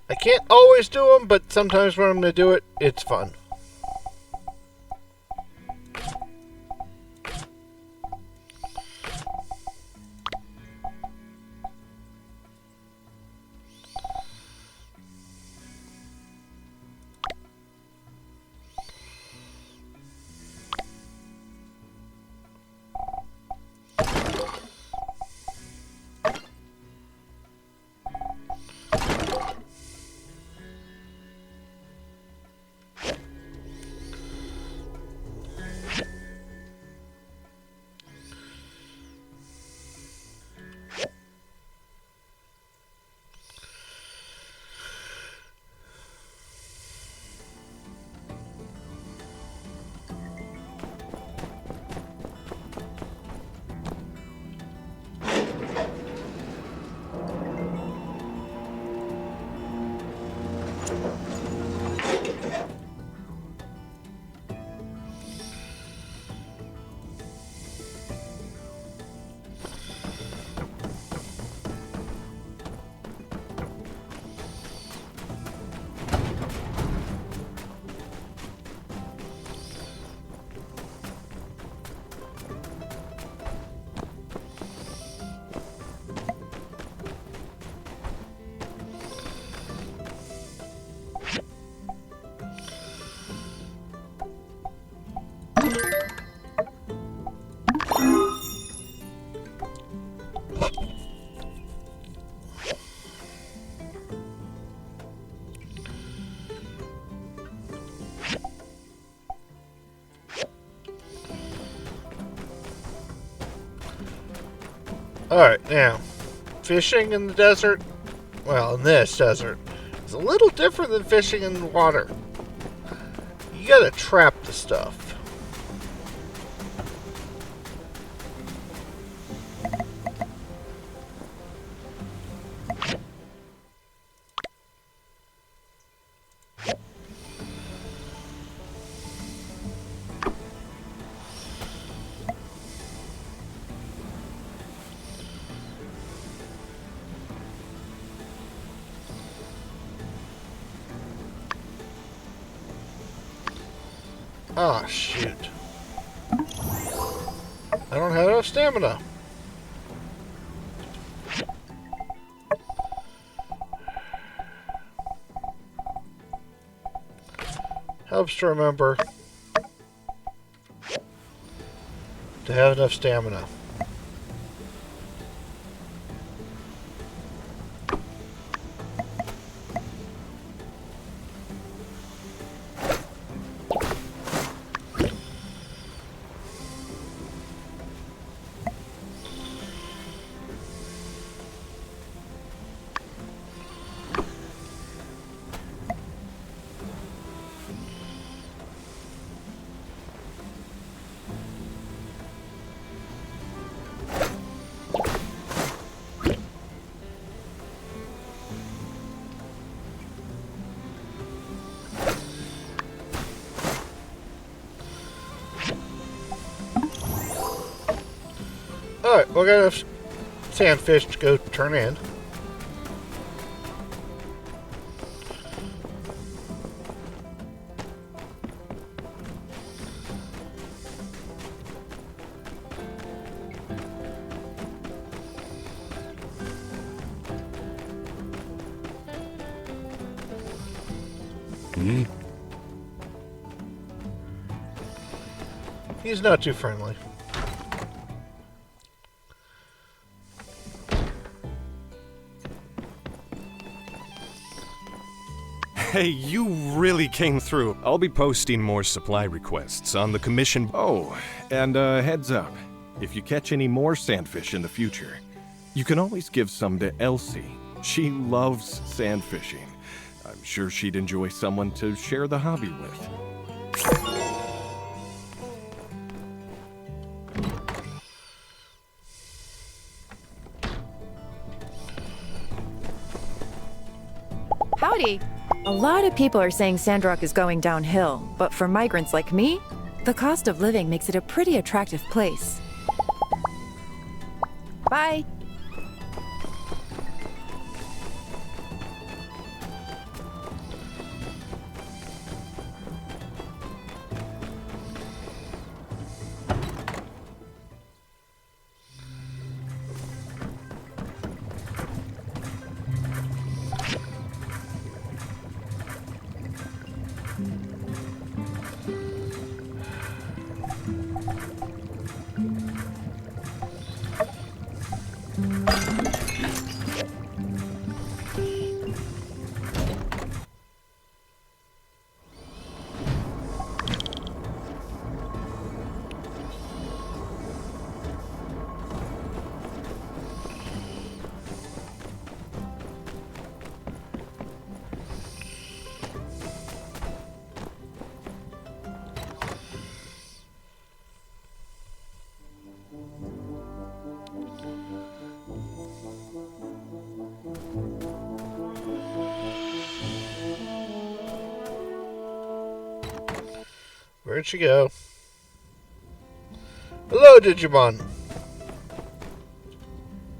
I can't always do them, but sometimes when I'm going to do it, it's fun. Alright, now, fishing in the desert, well, in this desert, is a little different than fishing in the water. You gotta trap the stuff. Ah, shoot. I don't have enough stamina. Helps to remember to have enough stamina. Alright, we're gonna have sandfish to go turn in. He's not too friendly. Hey, you really came through. I'll be posting more supply requests on the commission. Oh, and heads up. If you catch any more sandfish in the future, you can always give some to Elsie. She loves sand fishing. I'm sure she'd enjoy someone to share the hobby with. Howdy! A lot of people are saying Sandrock is going downhill, but for migrants like me, the cost of living makes it a pretty attractive place. Bye! Where'd she go? Hello, Digimon.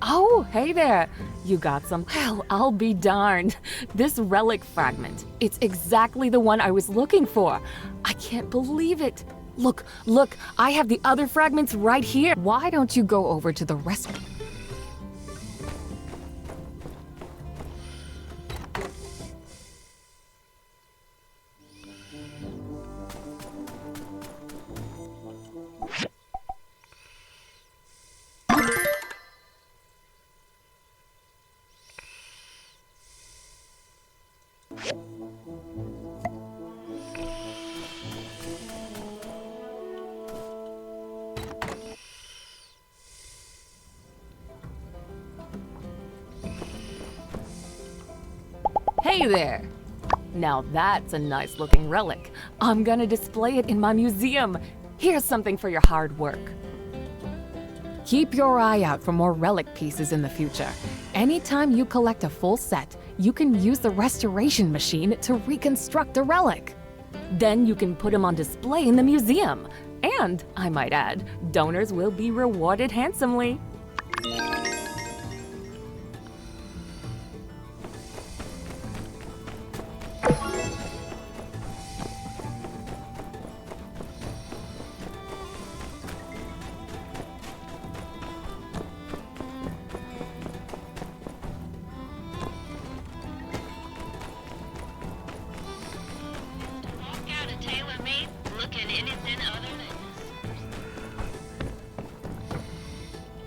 Oh, hey there. You got some? Well, I'll be darned. This relic fragment. It's exactly the one I was looking for. I can't believe it. Look, I have the other fragments right here. Why don't you go over to the restaurant? Hey there! Now that's a nice looking relic. I'm gonna display it in my museum. Here's something for your hard work. Keep your eye out for more relic pieces in the future. Anytime you collect a full set, you can use the restoration machine to reconstruct a relic. Then you can put them on display in the museum. And, I might add, donors will be rewarded handsomely.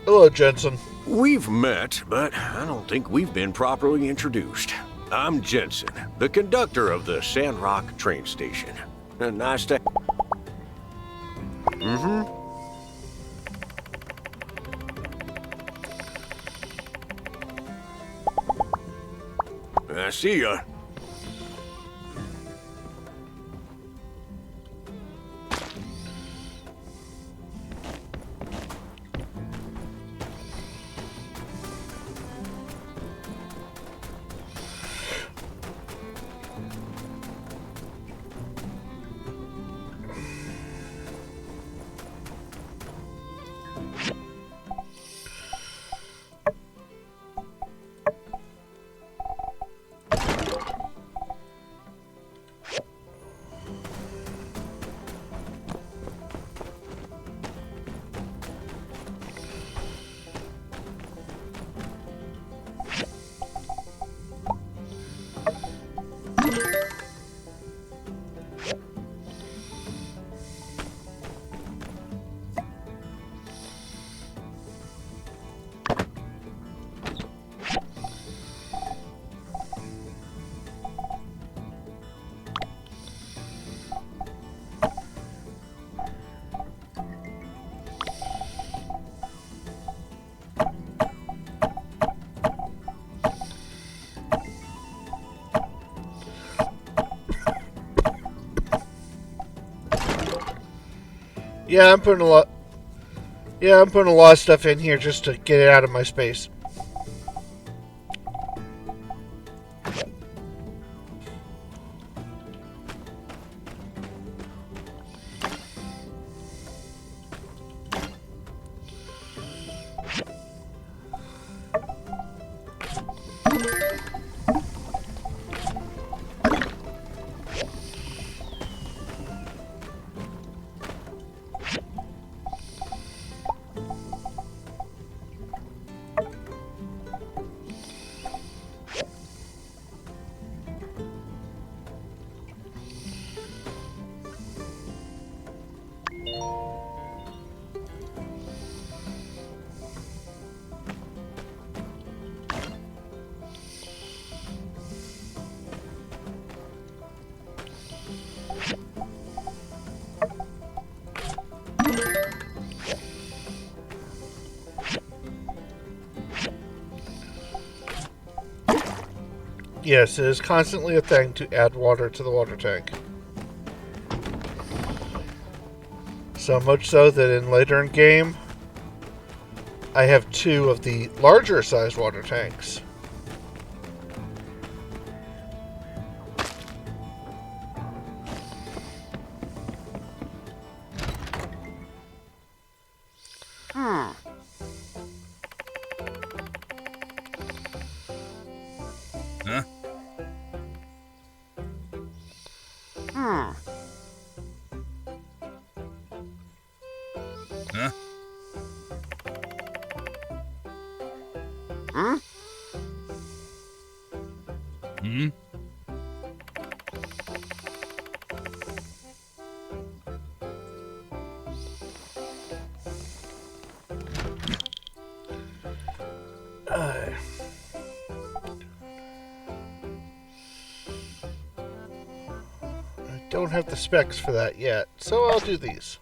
Hello, Jensen. We've met, but I don't think we've been properly introduced. I'm Jensen, the conductor of the Sandrock train station. Nice to... I see ya. Yeah, I'm putting a lot. Yeah, I'm putting a lot of stuff in here just to get it out of my space. Yes, it is constantly a thing to add water to the water tank. So much so that in later in game, I have 2 of the larger size water tanks. Don't have the specs for that yet, so I'll do these.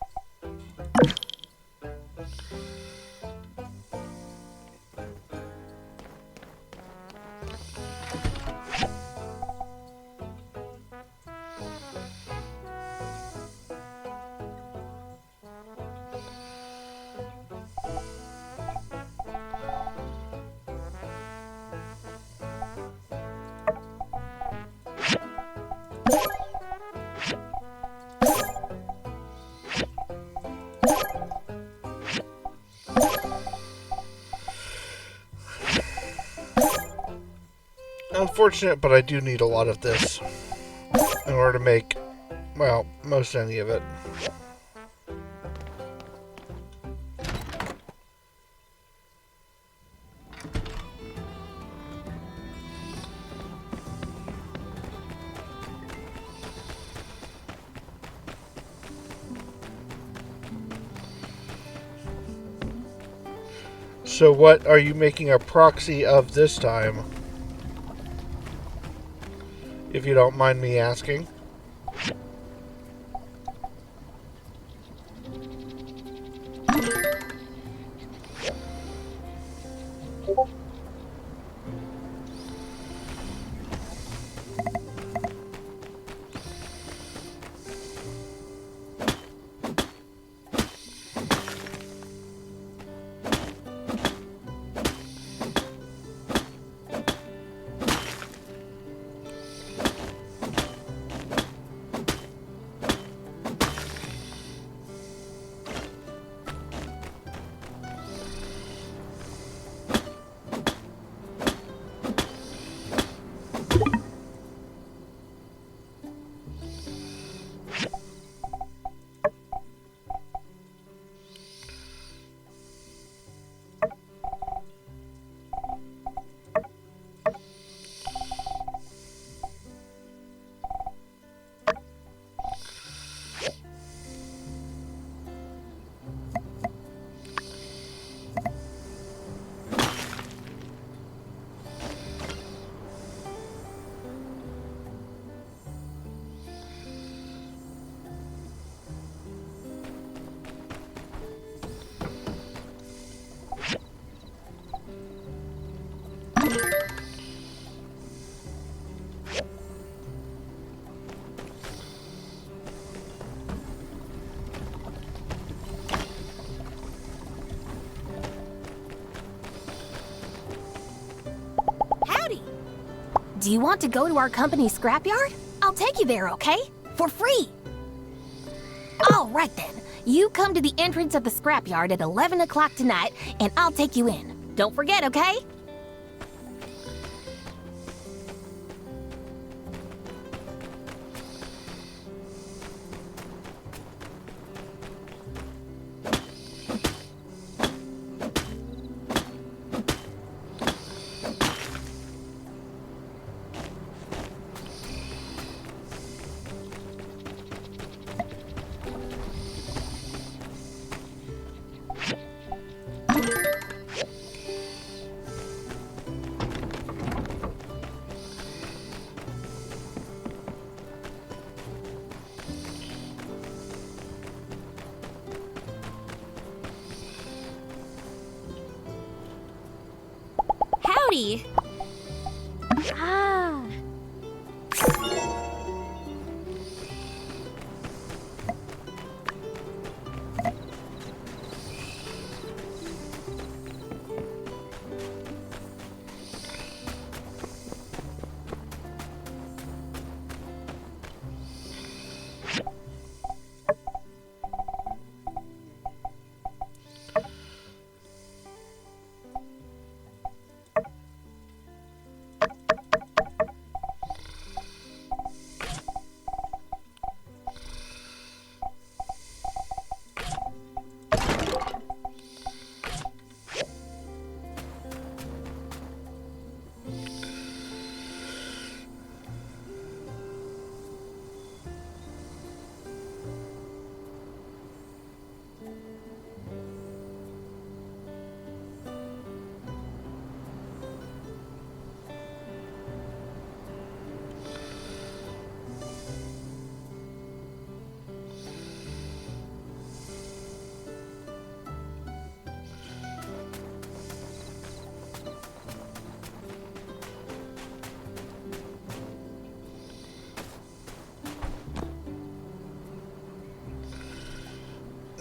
unfortunate, but I do need a lot of this in order to make, well, most any of it. So what are you making a proxy of this time? If you don't mind me asking. Do you want to go to our company's scrapyard? I'll take you there, okay? For free. All right then. You come to the entrance of the scrapyard at 11 o'clock tonight, and I'll take you in. Don't forget, okay? Howdy! Ah.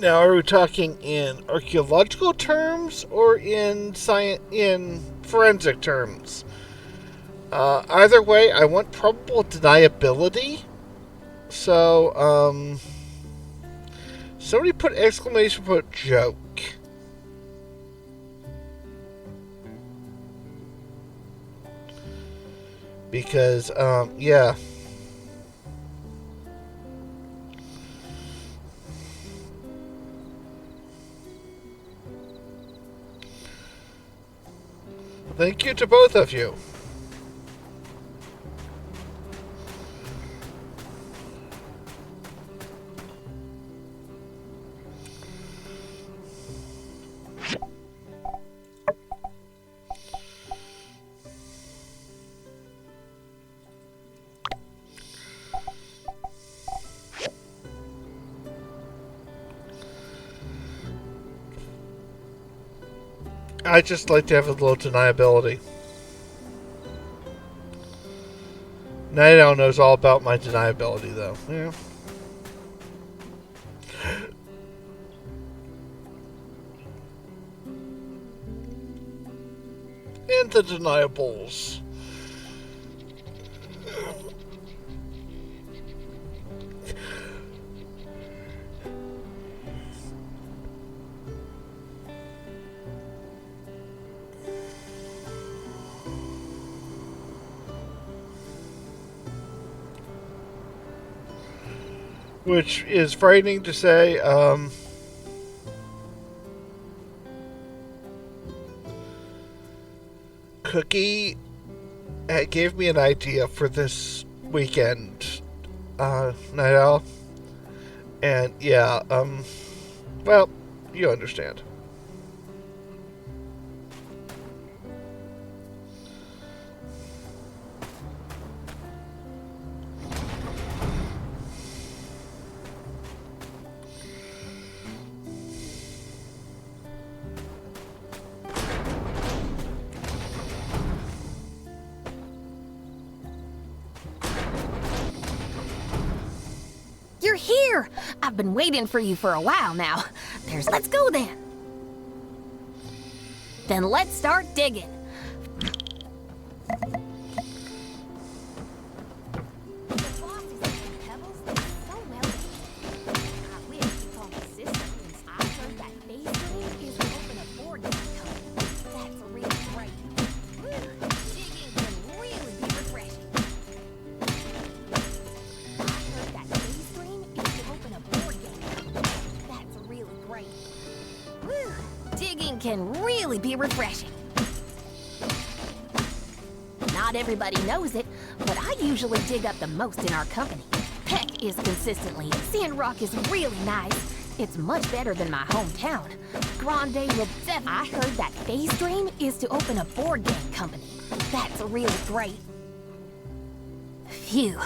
Now, are we talking in archaeological terms or in forensic terms? Either way, I want probable deniability. So, somebody put exclamation point joke. Because, yeah. Thank you to both of you. I just like to have a little deniability. Night Owl knows all about my deniability, though. Yeah. And the deniables. Which is frightening to say. Cookie gave me an idea for this weekend, Night Owl. And yeah, well, you understand. You're here! I've been waiting for you for a while now. Let's go then. Then let's start digging. Can really be refreshing. Not everybody knows it, but I usually dig up the most in our company. Peck is consistently, Sandrock is really nice. It's much better than my hometown. Grande will I heard that Phase Dream is to open a board game company. That's really great. Phew.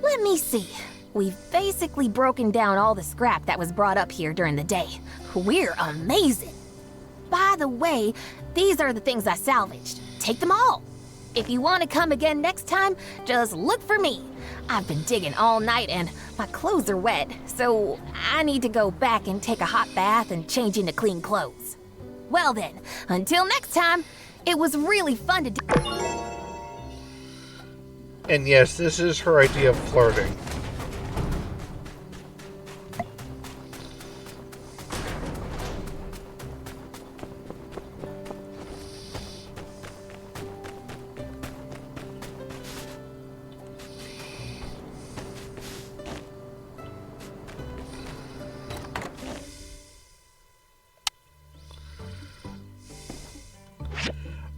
Let me see. We've basically broken down all the scrap that was brought up here during the day. We're amazing. By the way, these are the things I salvaged. Take them all. If you want to come again next time, just look for me. I've been digging all night and my clothes are wet, so I need to go back and take a hot bath and change into clean clothes. Well then, until next time, it was really fun to do. And yes, this is her idea of flirting.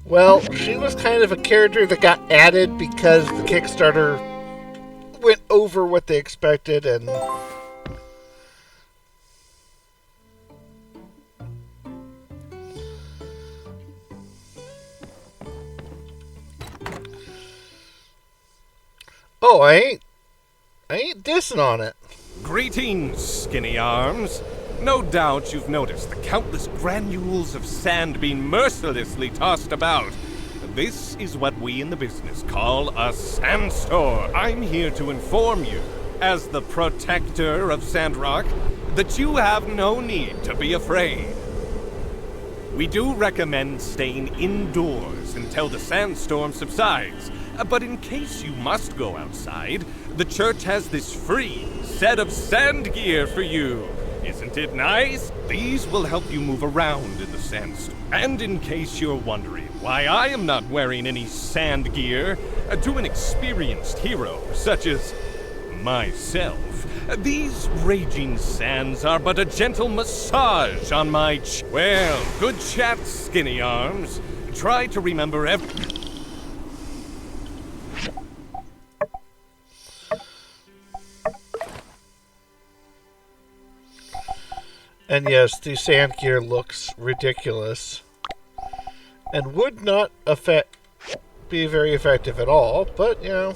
Well, she was kind of a character that got added because the Kickstarter went over what they expected, and oh, I ain't dissing on it. Greetings, skinny arms. No doubt you've noticed the countless granules of sand being mercilessly tossed about. This is what we in the business call a sandstorm. I'm here to inform you, as the protector of Sandrock, that you have no need to be afraid. We do recommend staying indoors until the sandstorm subsides, but in case you must go outside, the church has this free set of sand gear for you. Isn't it nice? These will help you move around in the sandstorm. And in case you're wondering why I am not wearing any sand gear, to an experienced hero such as myself, these raging sands are but a gentle massage on my well, good chat, skinny arms. Try to remember And yes, the sand gear looks ridiculous and would not be very effective at all, but you know.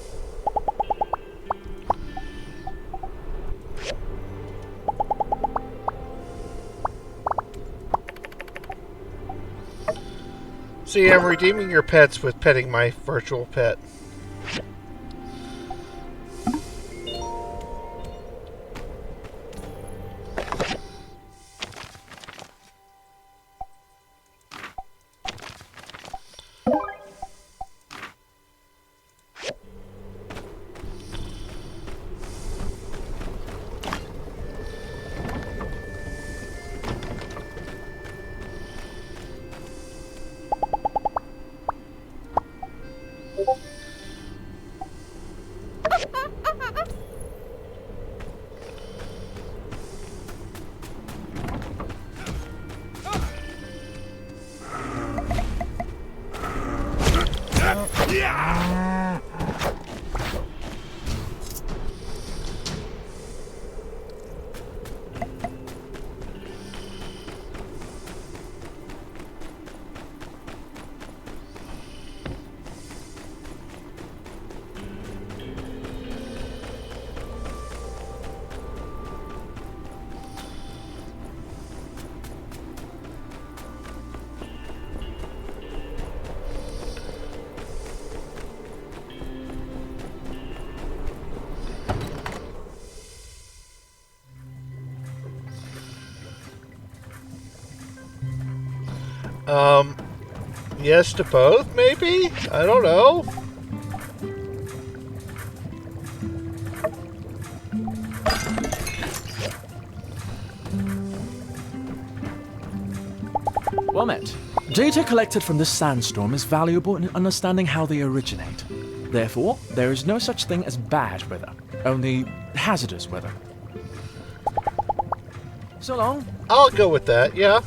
See, I'm redeeming your pets with petting my virtual pet. Yes to both, maybe? I don't know. Well met. Data collected from this sandstorm is valuable in understanding how they originate. Therefore, there is no such thing as bad weather, only hazardous weather. So long. I'll go with that, yeah.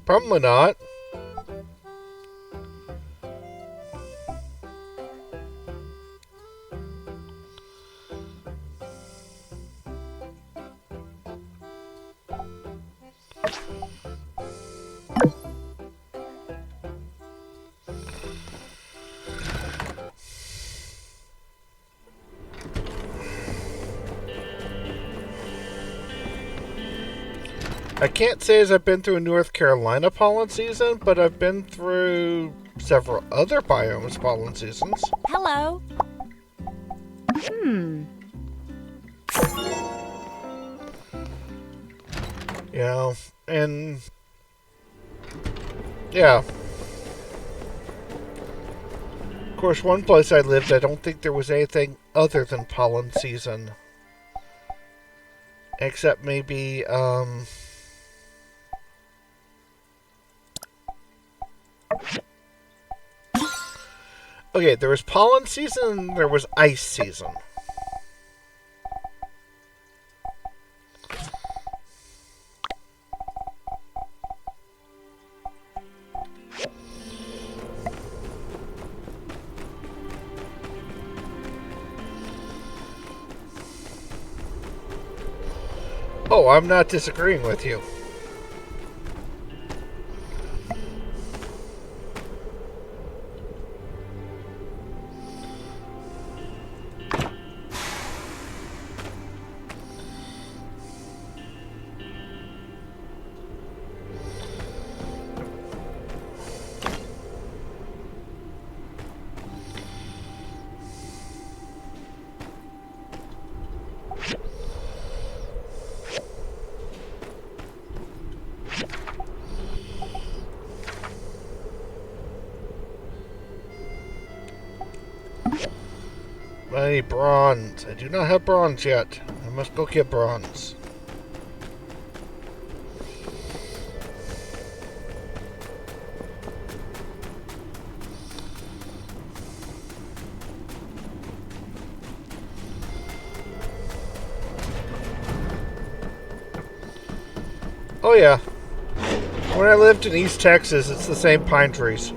Probably not. I can't say as I've been through a North Carolina pollen season, but I've been through several other biomes pollen seasons. Hello. You know, and yeah. Of course, one place I lived, I don't think there was anything other than pollen season. Except maybe, okay, there was pollen season and there was ice season. Oh, I'm not disagreeing with you. I need bronze. I do not have bronze yet. I must go get bronze. Oh yeah. When I lived in East Texas, it's the same pine trees.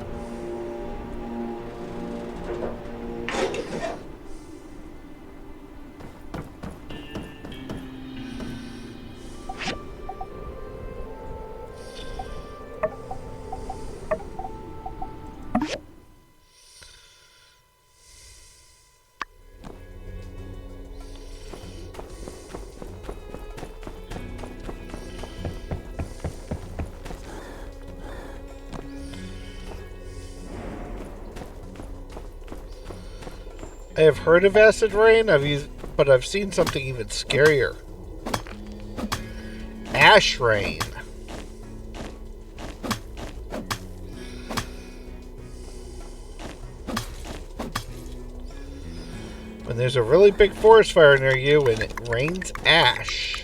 I have heard of acid rain, but I've seen something even scarier. Ash rain. When there's a really big forest fire near you and it rains ash.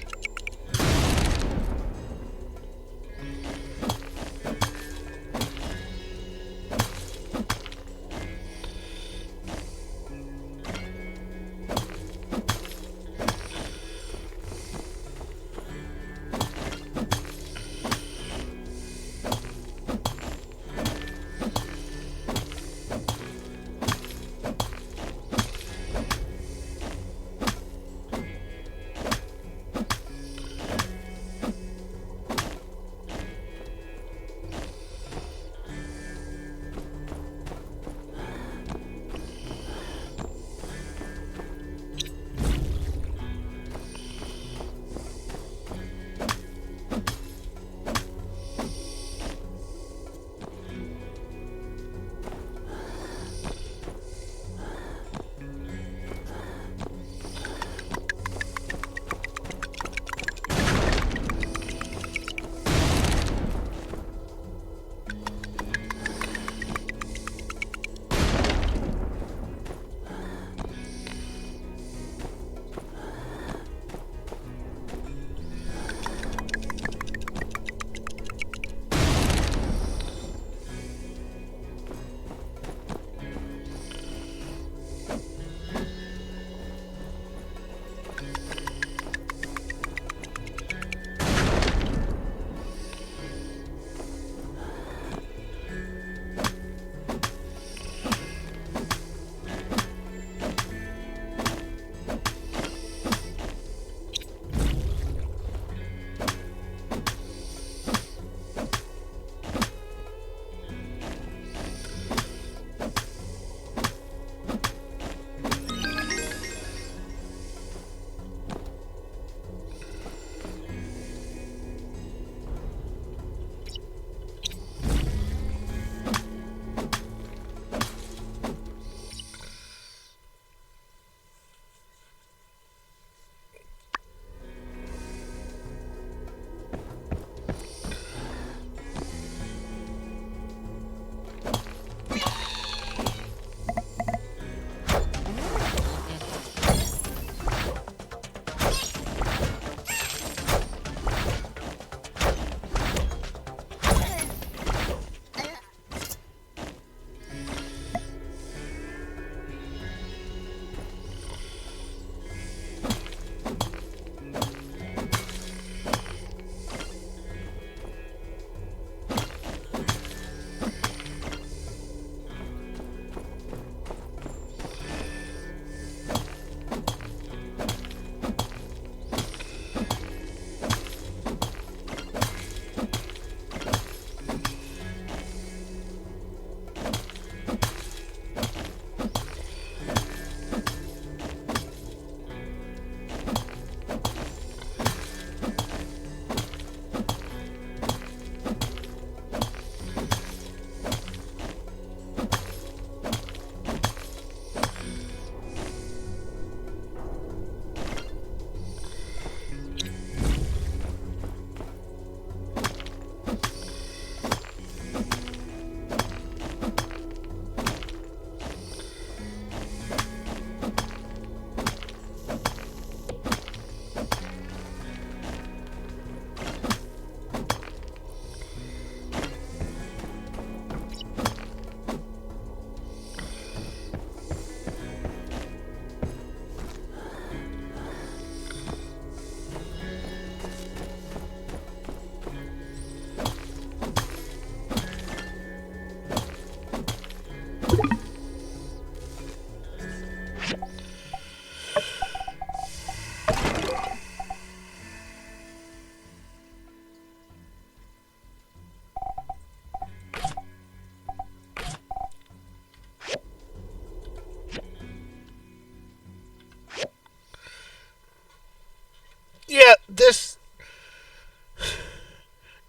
this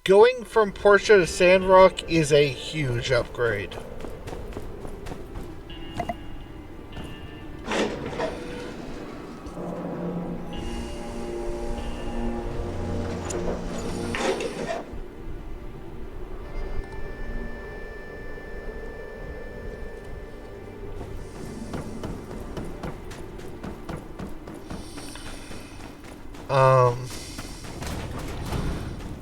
going from Portia to Sandrock is a huge upgrade.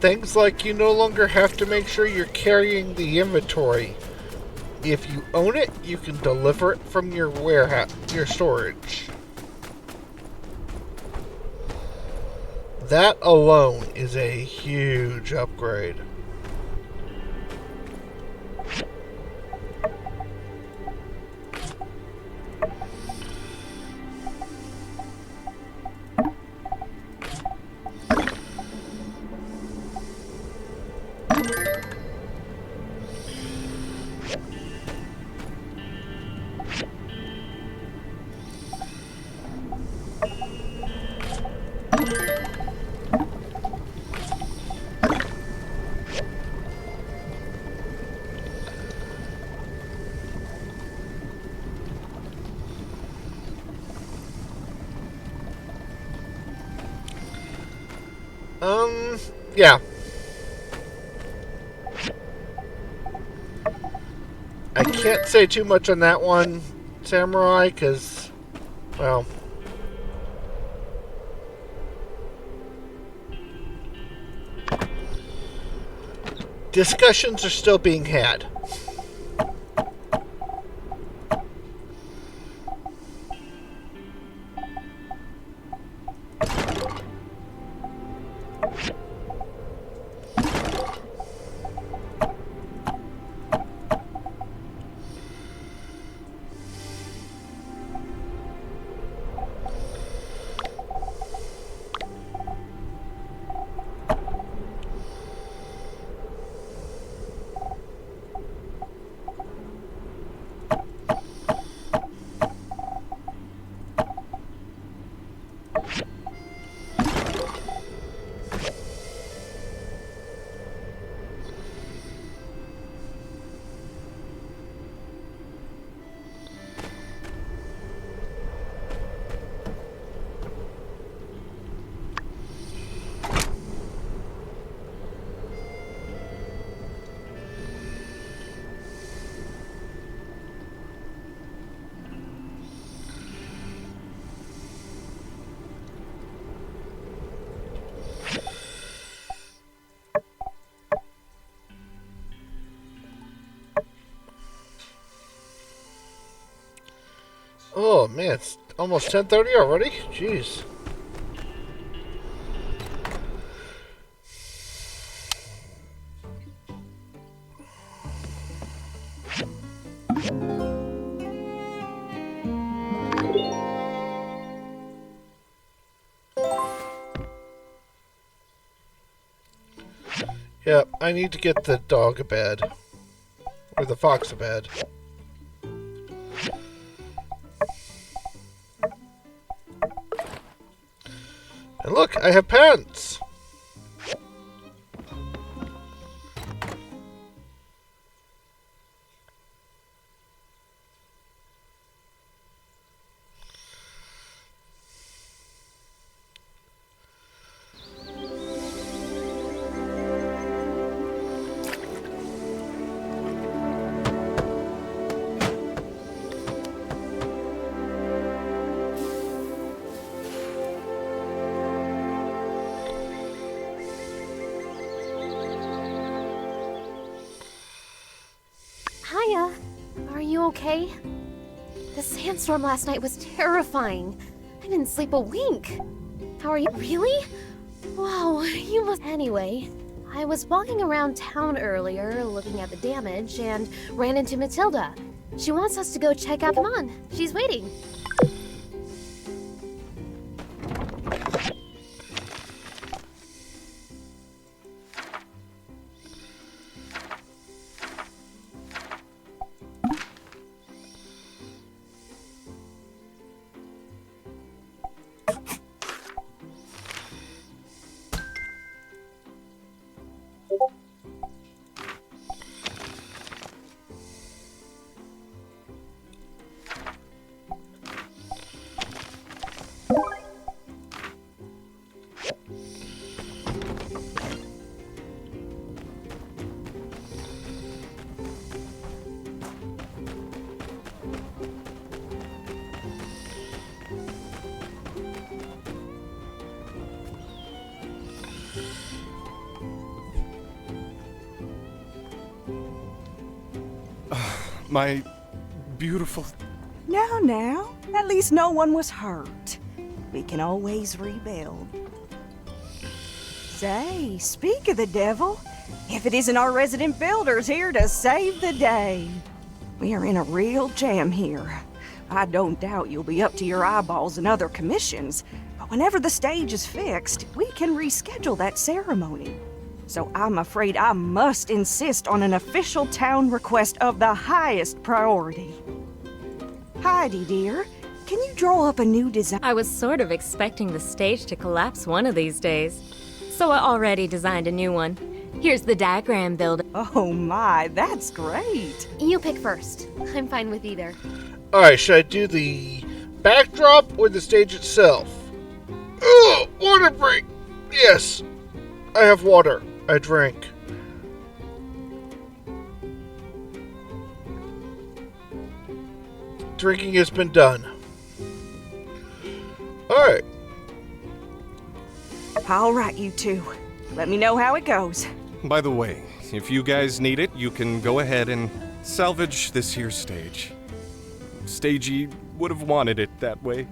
Things like you no longer have to make sure you're carrying the inventory. If you own it, you can deliver it from your warehouse, your storage. That alone is a huge upgrade. Yeah. I can't say too much on that one, Samurai, because, well, discussions are still being had. Oh man, it's almost 10:30 already? Jeez. Yep, I need to get the dog a bed. Or the fox a bed. And look, I have pants! Hiya. Are you okay? The sandstorm last night was terrifying. I didn't sleep a wink. How are you? Really? Wow, you must. Anyway, I was walking around town earlier looking at the damage and ran into Matilda. She wants us to go check out. Come on, she's waiting. My beautiful... Now, at least no one was hurt. We can always rebuild. Say, speak of the devil, if it isn't our resident builders here to save the day. We are in a real jam here. I don't doubt you'll be up to your eyeballs in other commissions, but whenever the stage is fixed, we can reschedule that ceremony. So I'm afraid I must insist on an official town request of the highest priority. Heidi, dear, can you draw up a new design? I was sort of expecting the stage to collapse one of these days, so I already designed a new one. Here's the diagram builder. Oh my, that's great. You pick first. I'm fine with either. Alright, should I do the backdrop or the stage itself? Oh, water break! Yes, I have water. I drank. Drinking has been done. Alright. All right, you two. Let me know how it goes. By the way, if you guys need it, you can go ahead and salvage this here stage. Stagey would have wanted it that way.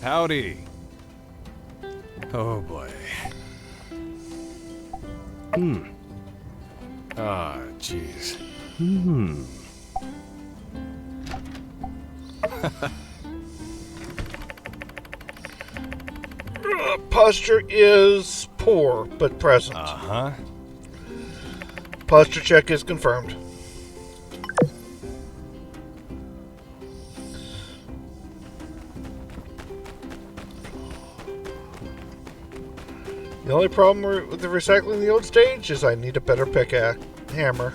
Howdy. Oh boy. Ah, jeez. Posture is poor, but present. Uh-huh. Posture check is confirmed. The only problem with the recycling the old stage is I need a better pickaxe hammer.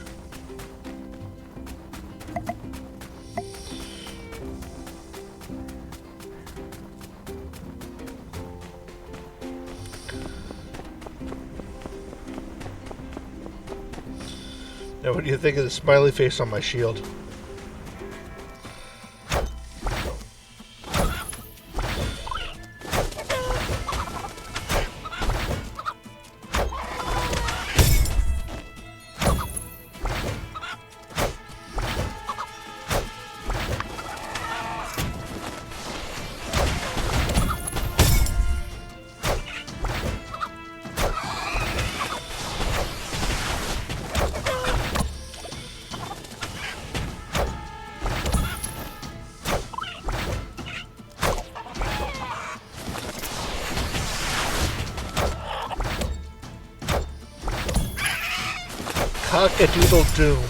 Now, what do you think of the smiley face on my shield? Cock-a-doodle-doom.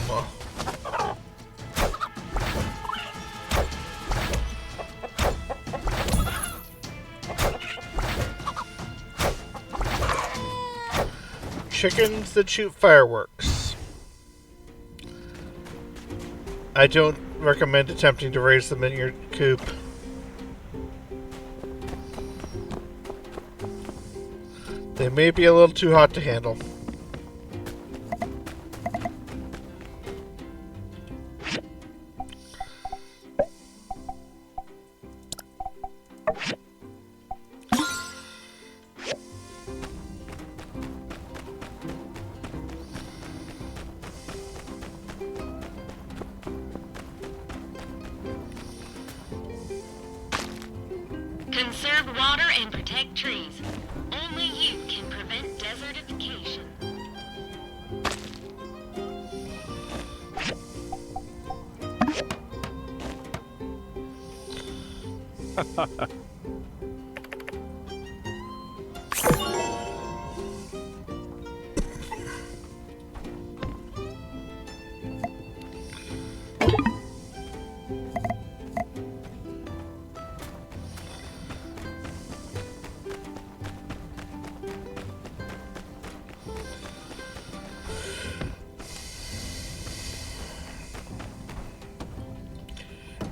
Chickens that shoot fireworks. I don't recommend attempting to raise them in your coop. They may be a little too hot to handle. Conserve water and protect trees. Only you can prevent desertification.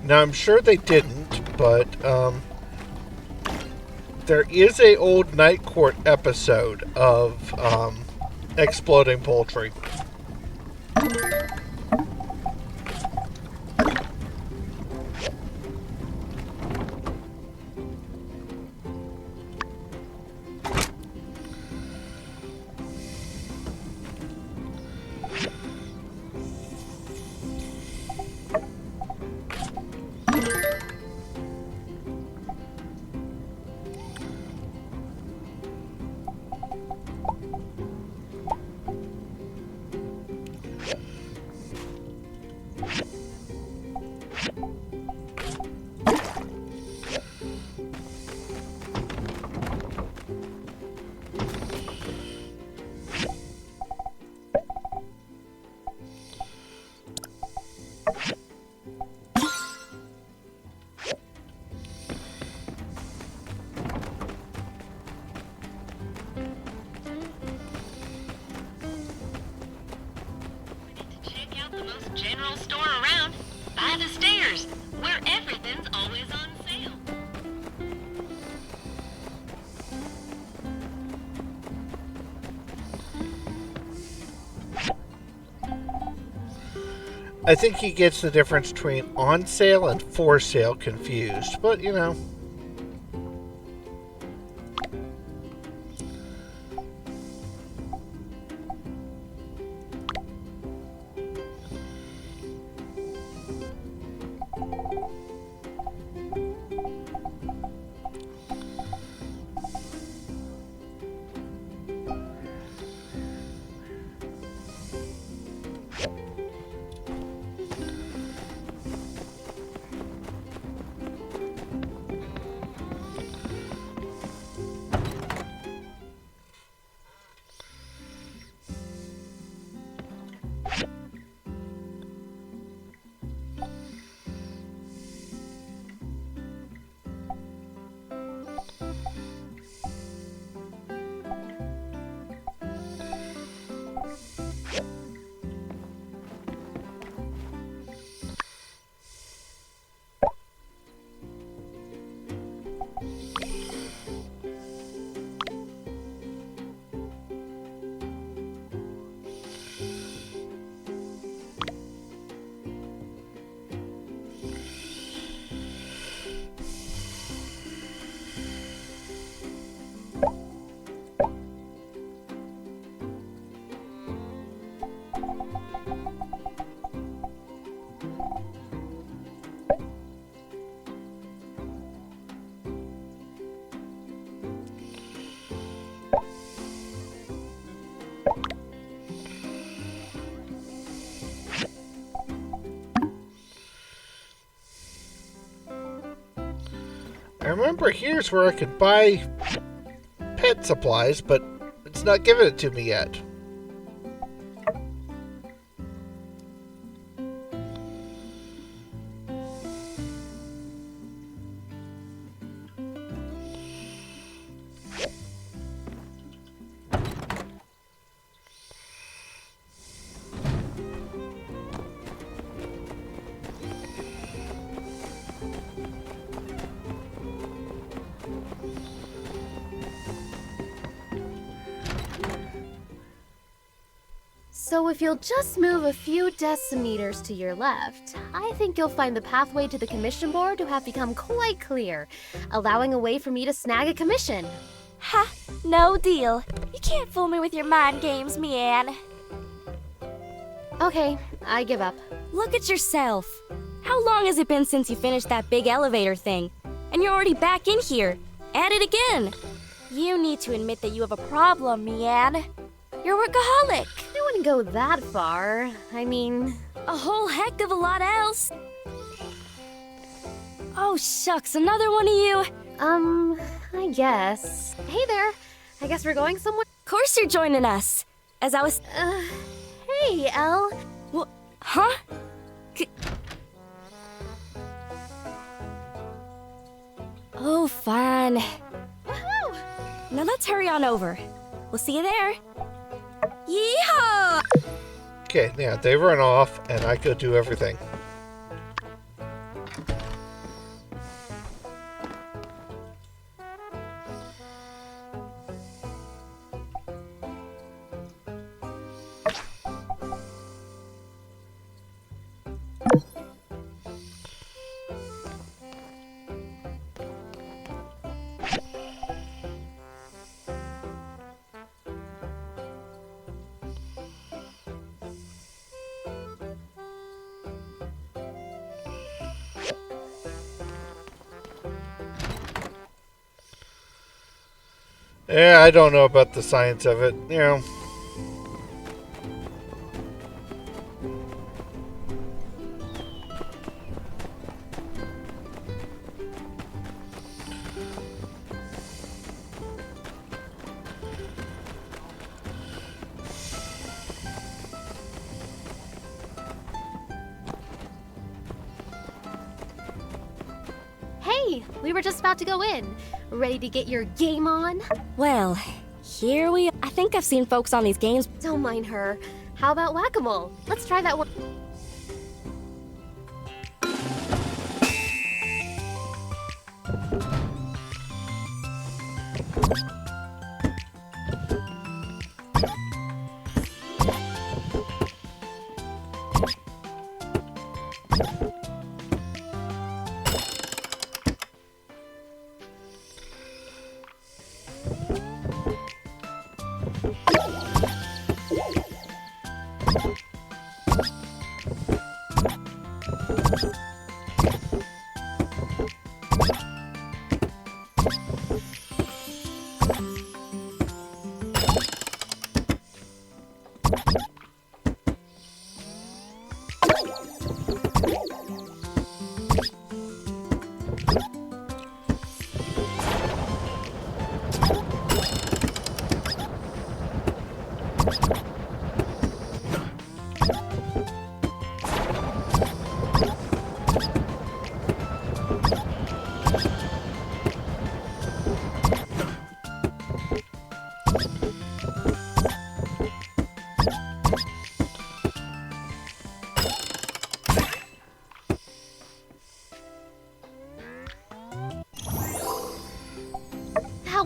Now, I'm sure they didn't, but there is a old Night Court episode of exploding poultry. I think he gets the difference between on sale and for sale confused, but you know. I remember here's where I could buy pet supplies, but it's not giving it to me yet. So if you'll just move a few decimeters to your left, I think you'll find the pathway to the commission board to have become quite clear, allowing a way for me to snag a commission. Ha! No deal. You can't fool me with your mind games, Mianne. Okay, I give up. Look at yourself. How long has it been since you finished that big elevator thing? And you're already back in here. At it again. You need to admit that you have a problem, Mianne. You're a workaholic. I wouldn't go that far. I mean... a whole heck of a lot else. Oh, shucks, another one of you. I guess. Hey there. I guess we're going somewhere? Of course you're joining us. As I was... Hey, Elle. What? Huh? Oh, fine. Woohoo! Now let's hurry on over. We'll see you there. Yeehaw! Okay, yeah, they run off, and I go do everything. Yeah, I don't know about the science of it, you know. Hey, we were just about to go in. Ready to get your game on? Well, here we... I think I've seen folks on these games. Don't mind her. How about whack-a-mole? Let's try that one.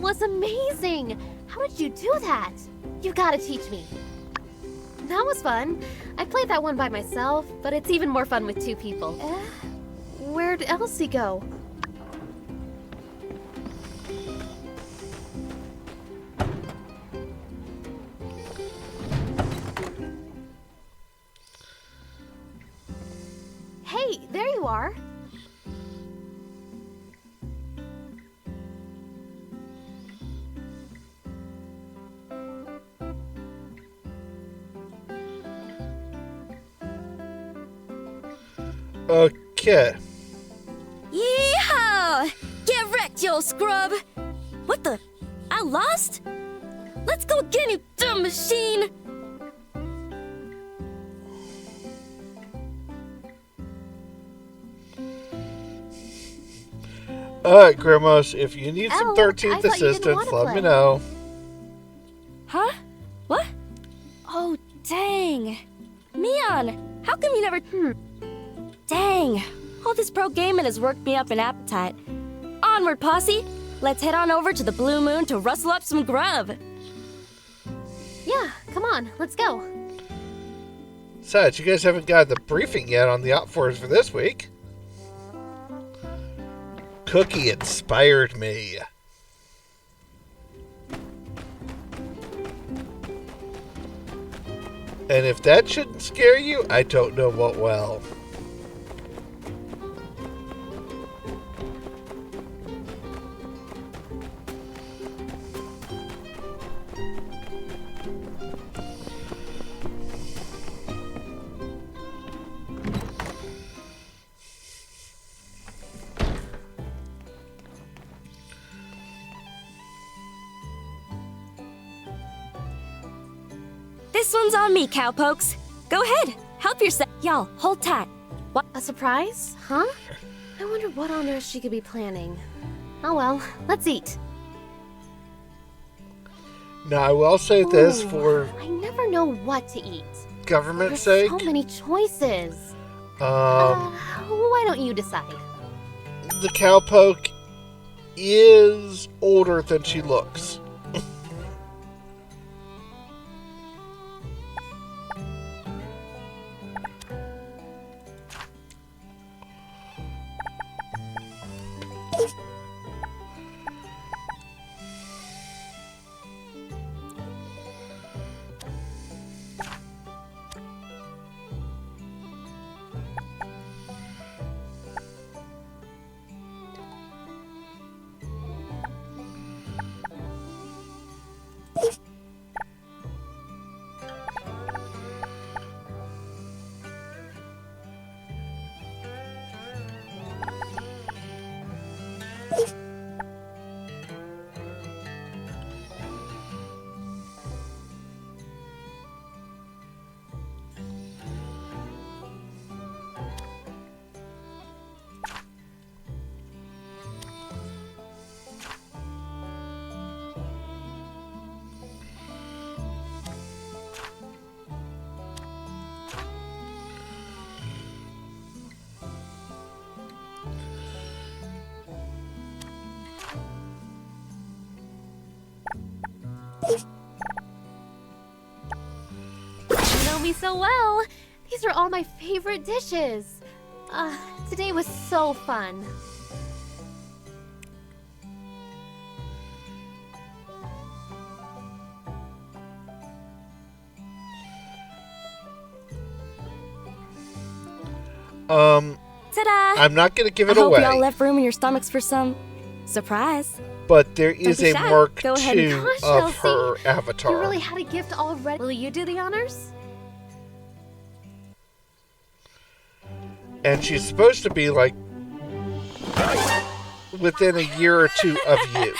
That was amazing! How did you do that? You gotta teach me. That was fun. I played that one by myself, but it's even more fun with two people. Where'd Elsie go? Hey, there you are. Okay. Yeehaw! Get wrecked, you old scrub! What the? I lost? Let's go again, you dumb machine! Alright, Grimos, if you need some Oh, 13th I thought you didn't assistance, wanna let play. me know. Huh? What? Oh, dang. Mion, how come you never... Dang. All this pro gaming has worked me up an appetite. Onward, posse. Let's head on over to the Blue Moon to rustle up some grub. Yeah, come on, let's go. Besides, you guys haven't got the briefing yet on the outfors for this week. Cookie inspired me. And if that shouldn't scare you, I don't know what will. This one's on me, cowpokes. Go ahead, help yourself. Y'all, hold tight. What? A surprise? Huh? I wonder what on earth she could be planning. Oh well, let's eat. Now, I will say this for I never know what to eat. government's There's sake. so many choices. Why don't you decide? The cowpoke is older than she looks. You know me so well. These are all my favorite dishes. Today was so fun. Ta-da! I'm not going to give it I hope away. y'all left room in your stomachs for some surprise. But there is Don't be a shy. Mark Go ahead II and- Gosh, of Elsie, her avatar. You really had a gift already. Will you do the honors? And she's supposed to be like within a year or two of you.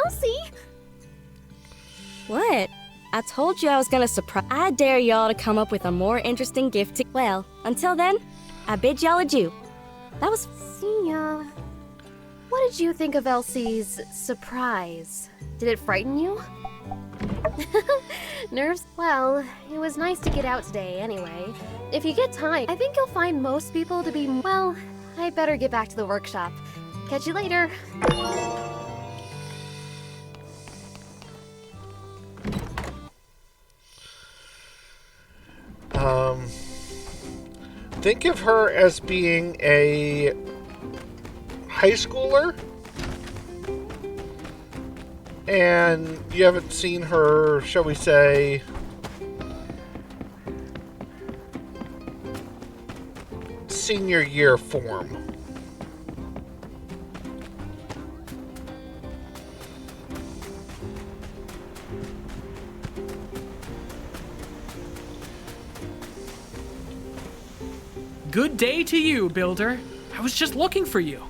Elsie! What? I told you I was gonna surprise. I dare y'all to come up with a more interesting gift to. Well, until then, I bid y'all adieu. That was. See ya. What did you think of Elsie's surprise? Did it frighten you? Nerves? Well, it was nice to get out today anyway. If you get time, I think you'll find most people to be. Well, I better get back to the workshop. Catch you later. Think of her as being a high schooler, and you haven't seen her, shall we say, senior year form. Good day to you, Builder. I was just looking for you.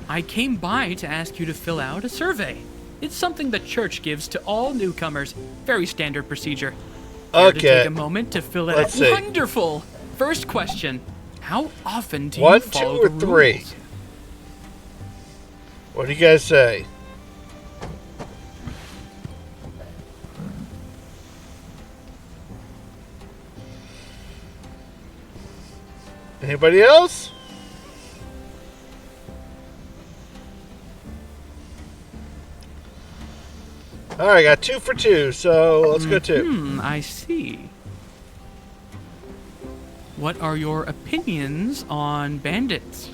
I came by to ask you to fill out a survey. It's something the church gives to all newcomers. Very standard procedure. Care to Okay. take a moment to fill it out. Let's see. Wonderful. First question. How often do you 1, follow 2, or the 3? rules? What do you guys say? Anybody else? Alright, I got 2 for 2, so let's go 2. I see. What are your opinions on bandits?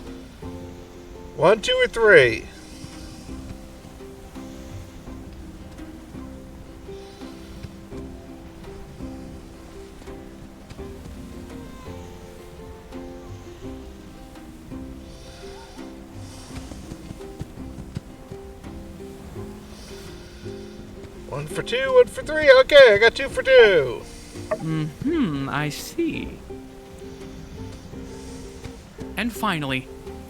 1, 2, or 3? One for 2, 1 for 3. Okay, I got 2 for 2. I see. And finally,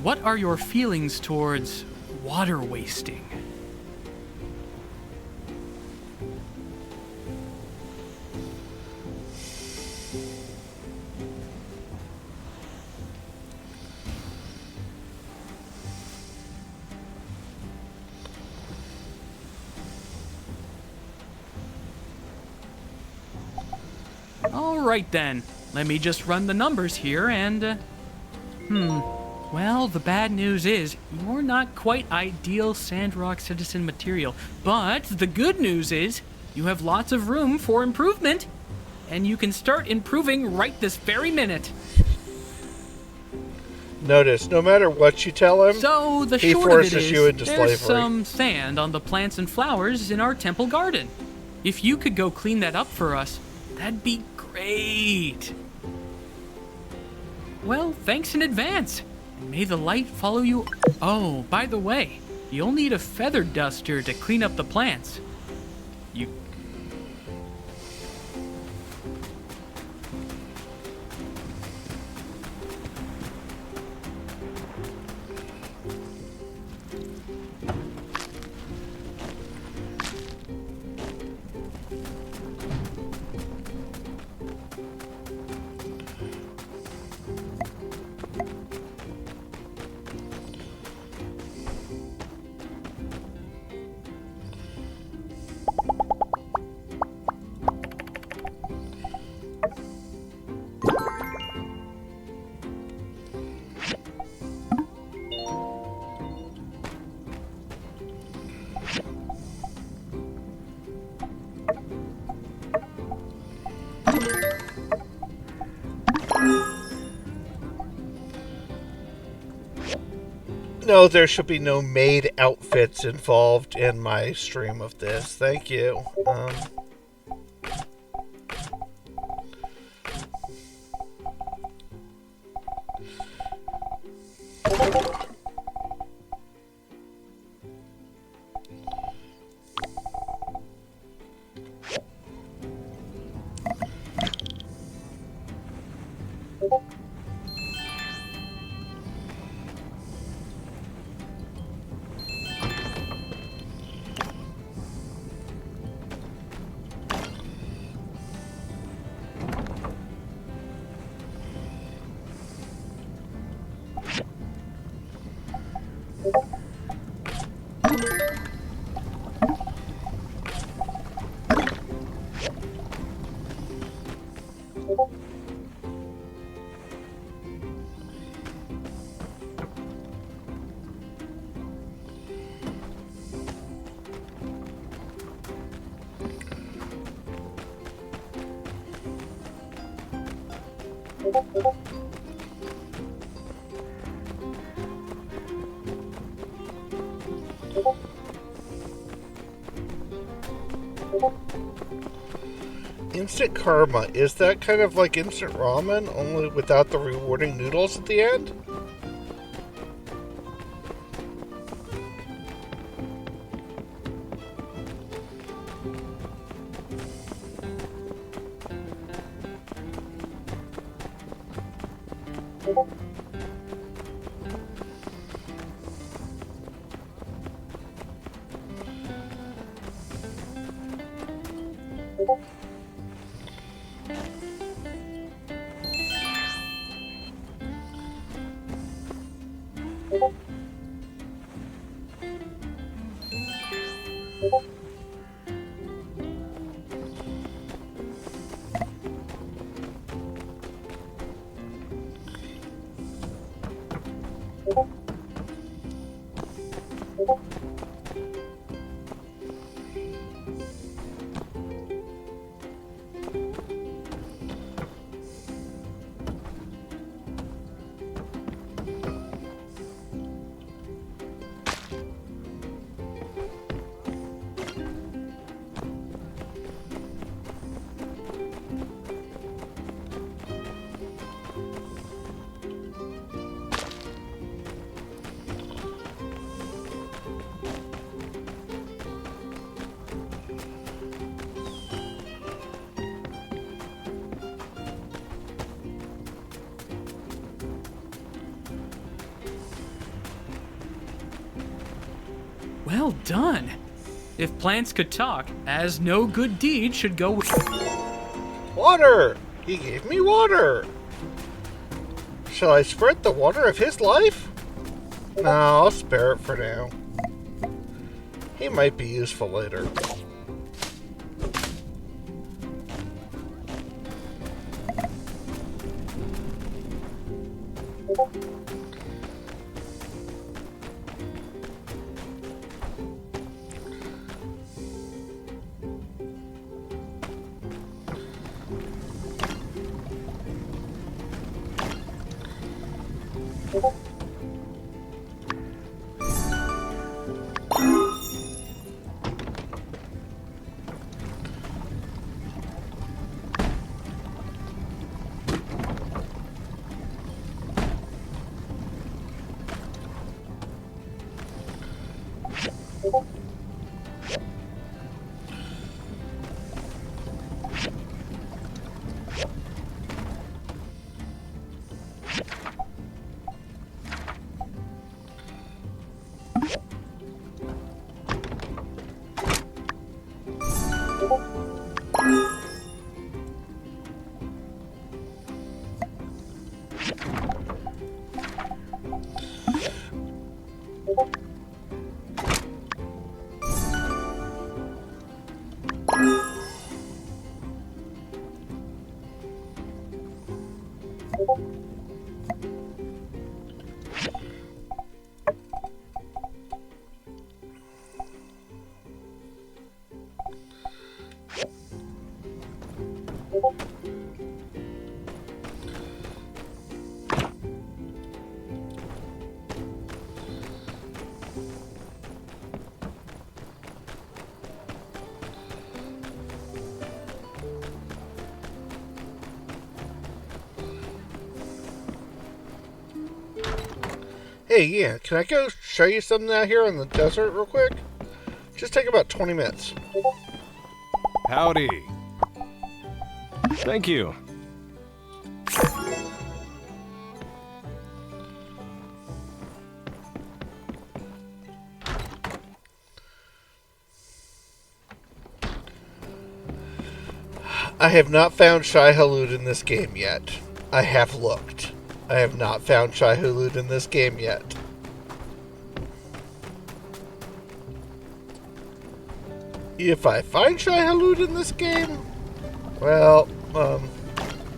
what are your feelings towards water wasting? All right then, let me just run the numbers here and, well, the bad news is you're not quite ideal Sandrock citizen material, but the good news is you have lots of room for improvement, and you can start improving right this very minute. Notice, no matter what you tell him, So the he short of it forces you is, into there's slavery. some sand on the plants and flowers in our temple garden. If you could go clean that up for us, that'd be great. Well, thanks in advance. And may the light follow you. Oh, by the way, you'll need a feather duster to clean up the plants. You. No, there should be no maid outfits involved in my stream of this. Thank you. Instant karma, is that kind of like instant ramen, only without the rewarding noodles at the end? Well done. If plants could talk, as no good deed should go with... Water! He gave me water! Shall I spread the water of his life? No, I'll spare it for now. He might be useful later. Hey, Ian, can I go show you something out here in the desert real quick? Just take about 20 minutes. Howdy. Thank you. I have not found Shai Hulud in this game yet. I have looked. I have not found Shai Hulud in this game yet. If I find Shai Hulud in this game, well,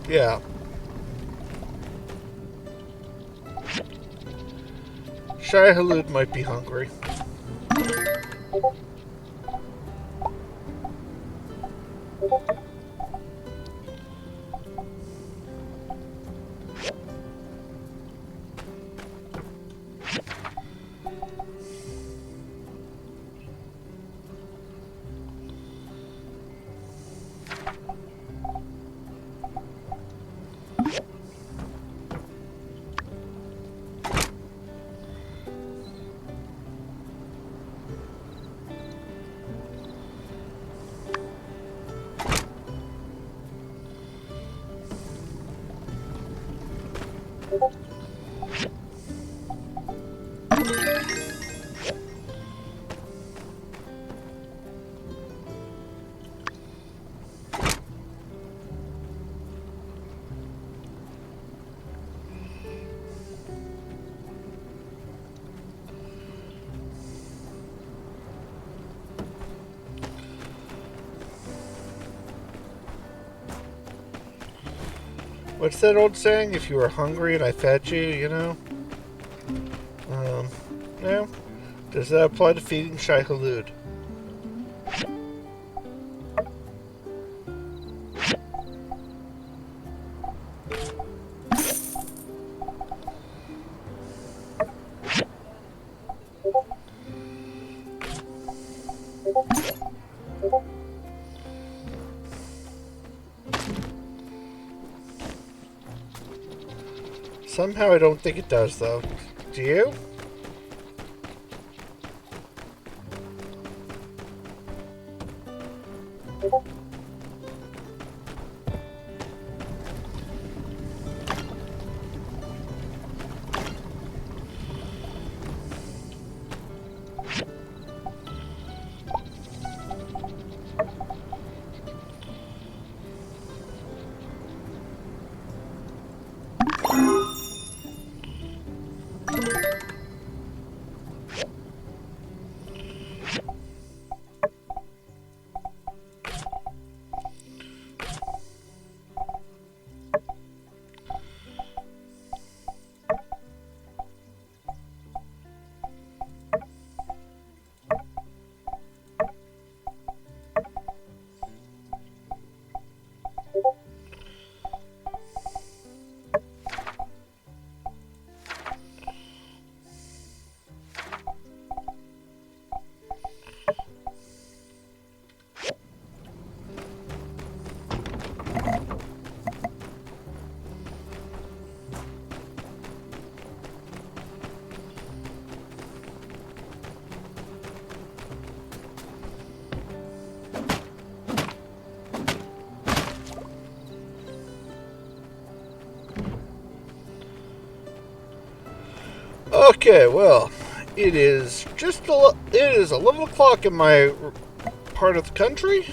yeah. Shai Hulud might be hungry. What's that old saying? If you were hungry and I fed you, you know? Yeah. Does that apply to feeding Shai Hulud? Somehow I don't think it does, though. Do you? Okay, well, it is 11 o'clock in my part of the country,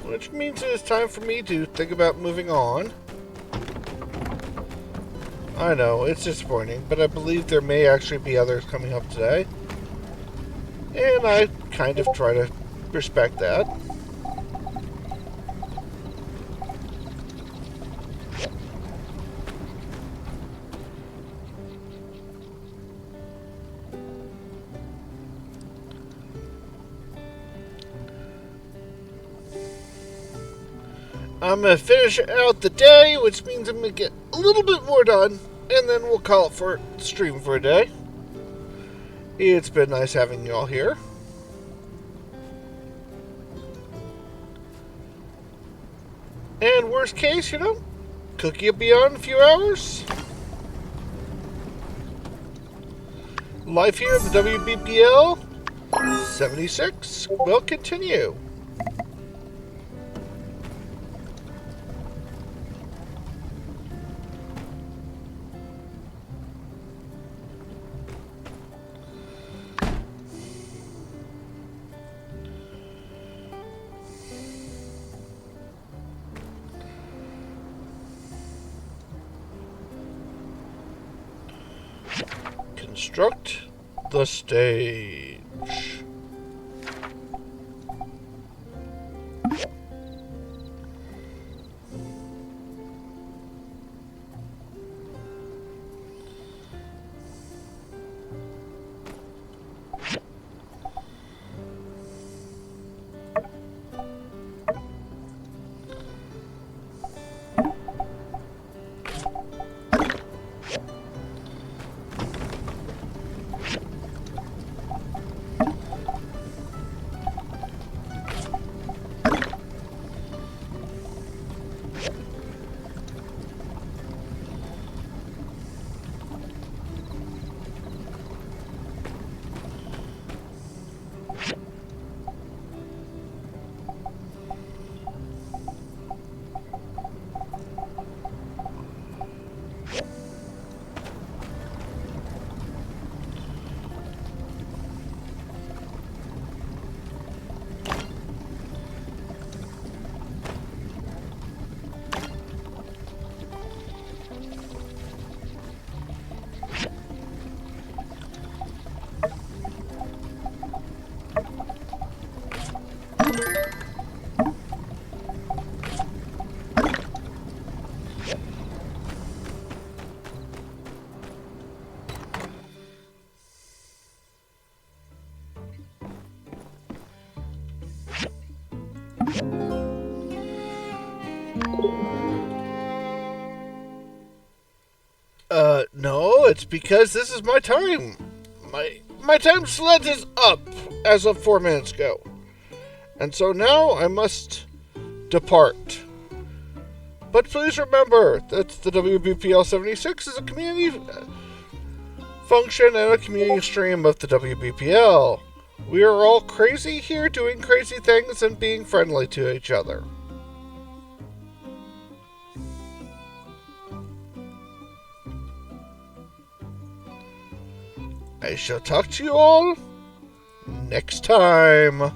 which means it is time for me to think about moving on. I know, it's disappointing, but I believe there may actually be others coming up today, and I kind of try to respect that. I'm going to finish out the day, which means I'm going to get a little bit more done, and then we'll call it for stream for a day. It's been nice having you all here. And worst case, you know, Cookie will be on in a few hours. life here at the WBPL 76 will continue. Construct the stage. No, it's because this is my time. My time sled is up as of 4 minutes ago. And so now I must depart. But please remember that the WBPL 76 is a community function and a community stream of the WBPL. We are all crazy here doing crazy things and being friendly to each other. I shall talk to you all next time.